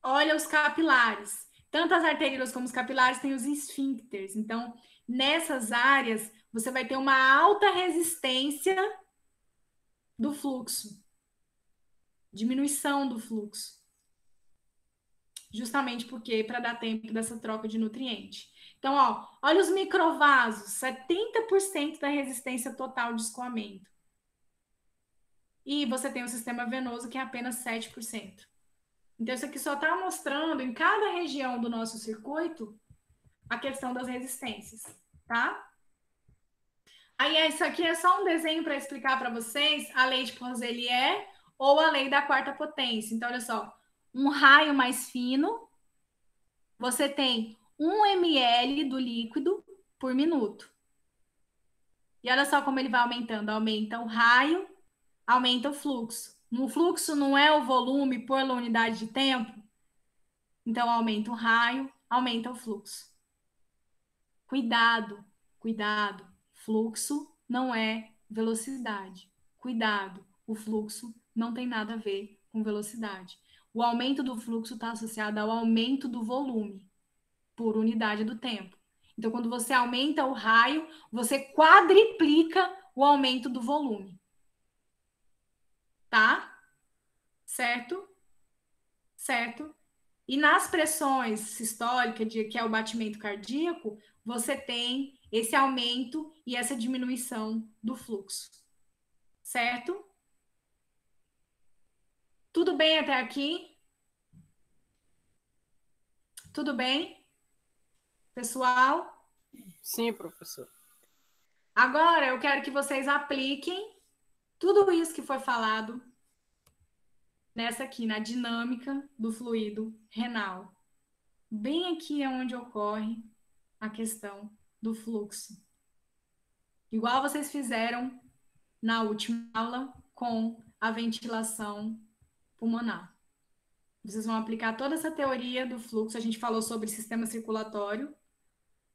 Olha os capilares. Tanto as arteríolas como os capilares têm os esfíncteres. Então, nessas áreas, você vai ter uma alta resistência do fluxo. Diminuição do fluxo. Justamente porque para dar tempo dessa troca de nutriente. Então, ó, olha os microvasos, 70% da resistência total de escoamento. E você tem o sistema venoso, que é apenas 7%. Então, isso aqui só está mostrando em cada região do nosso circuito a questão das resistências, tá? Aí, isso aqui é só um desenho para explicar para vocês a lei de Ponzelier ou a lei da quarta potência. Então, olha só, um raio mais fino, você tem 1 ml do líquido por minuto. E olha só como ele vai aumentando. Aumenta o raio, aumenta o fluxo. No fluxo não é o volume por unidade de tempo? Então, aumenta o raio, aumenta o fluxo. Cuidado, cuidado. Fluxo não é velocidade. Cuidado, o fluxo não tem nada a ver com velocidade. O aumento do fluxo está associado ao aumento do volume por unidade do tempo. Então, quando você aumenta o raio, você quadriplica o aumento do volume. Tá? Certo? Certo? E nas pressões sistólicas, que é o batimento cardíaco, você tem esse aumento e essa diminuição do fluxo. Certo? Tudo bem até aqui? Tudo bem? Pessoal? Sim, professor. Agora eu quero que vocês apliquem tudo isso que foi falado nessa aqui, na dinâmica do fluido renal. Bem aqui é onde ocorre a questão do fluxo. igual vocês fizeram na última aula com a ventilação pulmonar. Vocês vão aplicar toda essa teoria do fluxo. A gente falou sobre sistema circulatório.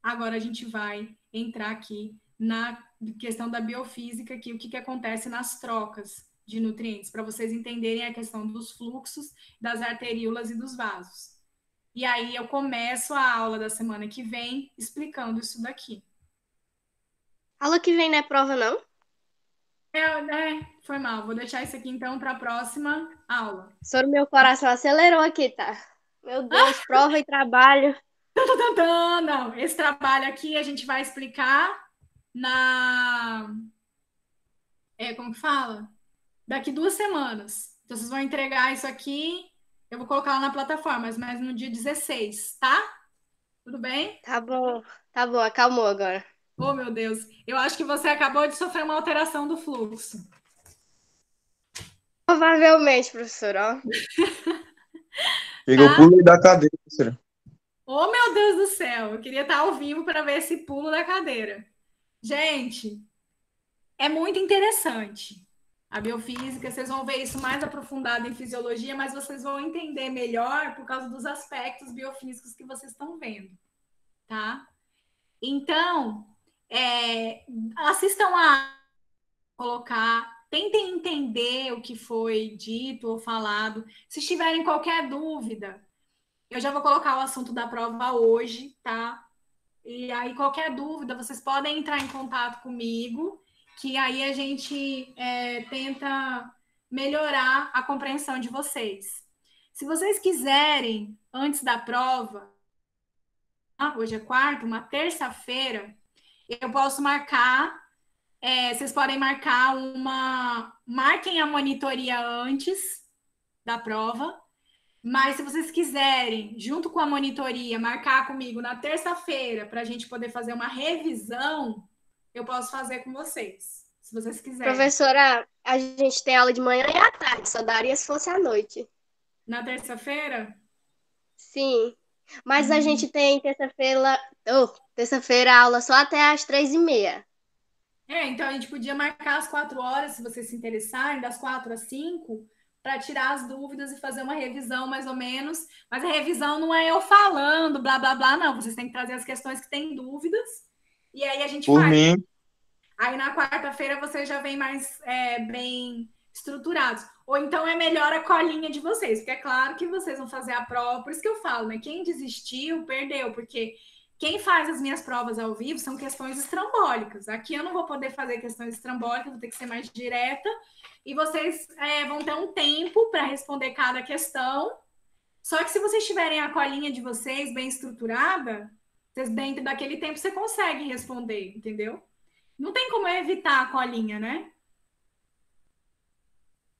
Agora a gente vai entrar aqui na questão da biofísica, que o que acontece nas trocas de nutrientes, para vocês entenderem a questão dos fluxos, das arteríolas e dos vasos. E aí eu começo a aula da semana que vem explicando isso daqui. Aula que vem não é prova, não? Foi mal. Vou deixar isso aqui então para a próxima aula. Soro, meu coração acelerou aqui, tá? Meu Deus, prova e trabalho. Não, esse trabalho aqui a gente vai explicar como que fala? Daqui 2 semanas. Então, vocês vão entregar isso aqui, eu vou colocar lá na plataforma, mas no dia 16, tá? Tudo bem? Tá bom, acalmou agora. Oh, meu Deus. Eu acho que você acabou de sofrer uma alteração do fluxo. Provavelmente, professor, ó. Pegou o pulo da cadeira, professora. Oh, meu Deus do céu. Eu queria estar ao vivo para ver esse pulo da cadeira. Gente, é muito interessante. A biofísica, vocês vão ver isso mais aprofundado em fisiologia, mas vocês vão entender melhor por causa dos aspectos biofísicos que vocês estão vendo, tá? Então, assistam a colocar, tentem entender o que foi dito ou falado. Se tiverem qualquer dúvida, eu já vou colocar o assunto da prova hoje, tá? E aí, qualquer dúvida, vocês podem entrar em contato comigo, que aí a gente tenta melhorar a compreensão de vocês. Se vocês quiserem, antes da prova, hoje é quarta, uma terça-feira, eu posso marcar, vocês podem marcar marquem a monitoria antes da prova, mas se vocês quiserem, junto com a monitoria, marcar comigo na terça-feira para a gente poder fazer uma revisão, eu posso fazer com vocês, se vocês quiserem. Professora, a gente tem aula de manhã e à tarde, só daria se fosse à noite. Na terça-feira? Sim, mas a gente tem terça-feira aula só até às 3h30. Então a gente podia marcar às 4 horas, se vocês se interessarem, das 4 às 5, para tirar as dúvidas e fazer uma revisão mais ou menos. Mas a revisão não é eu falando, blá, blá, blá, não. Vocês têm que trazer as questões que têm dúvidas. E aí a gente Por faz. mim, Aí na quarta-feira vocês já vêm mais bem estruturados. Ou então é melhor a colinha de vocês, porque é claro que vocês vão fazer a prova. Por isso que eu falo, né? Quem desistiu, perdeu. Porque quem faz as minhas provas ao vivo são questões estrambólicas. Aqui eu não vou poder fazer questões estrambólicas, vou ter que ser mais direta. E vocês vão ter um tempo para responder cada questão. Só que se vocês tiverem a colinha de vocês bem estruturada, vocês, dentro daquele tempo você consegue responder, entendeu? Não tem como eu evitar a colinha, né?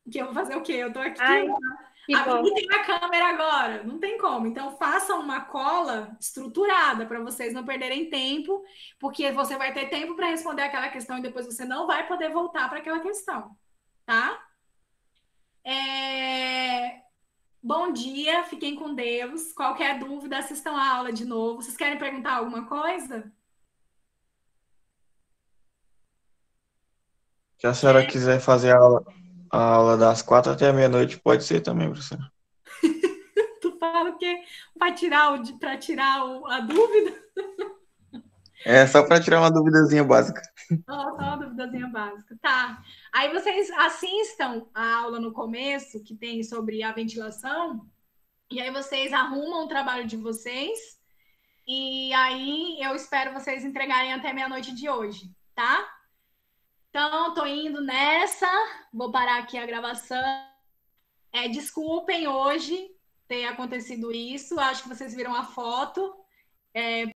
Que eu vou fazer o quê? Eu tô aqui. Aqui tem a câmera agora. Não tem como. Então, façam uma cola estruturada para vocês não perderem tempo, porque você vai ter tempo para responder aquela questão e depois você não vai poder voltar para aquela questão. Tá? Bom dia, fiquem com Deus. Qualquer dúvida, assistam a aula de novo. Vocês querem perguntar alguma coisa? se a senhora quiser fazer a aula das 4 até a meia-noite, pode ser também, professora. Tu fala o quê? Para tirar a dúvida? É só para tirar uma duvidazinha básica. Só uma duvidazinha básica. Tá. Aí vocês assistam a aula no começo, que tem sobre a ventilação, e aí vocês arrumam o trabalho de vocês, e aí eu espero vocês entregarem até meia-noite de hoje, tá? Então, tô indo nessa, vou parar aqui a gravação. Desculpem hoje ter acontecido isso, acho que vocês viram a foto.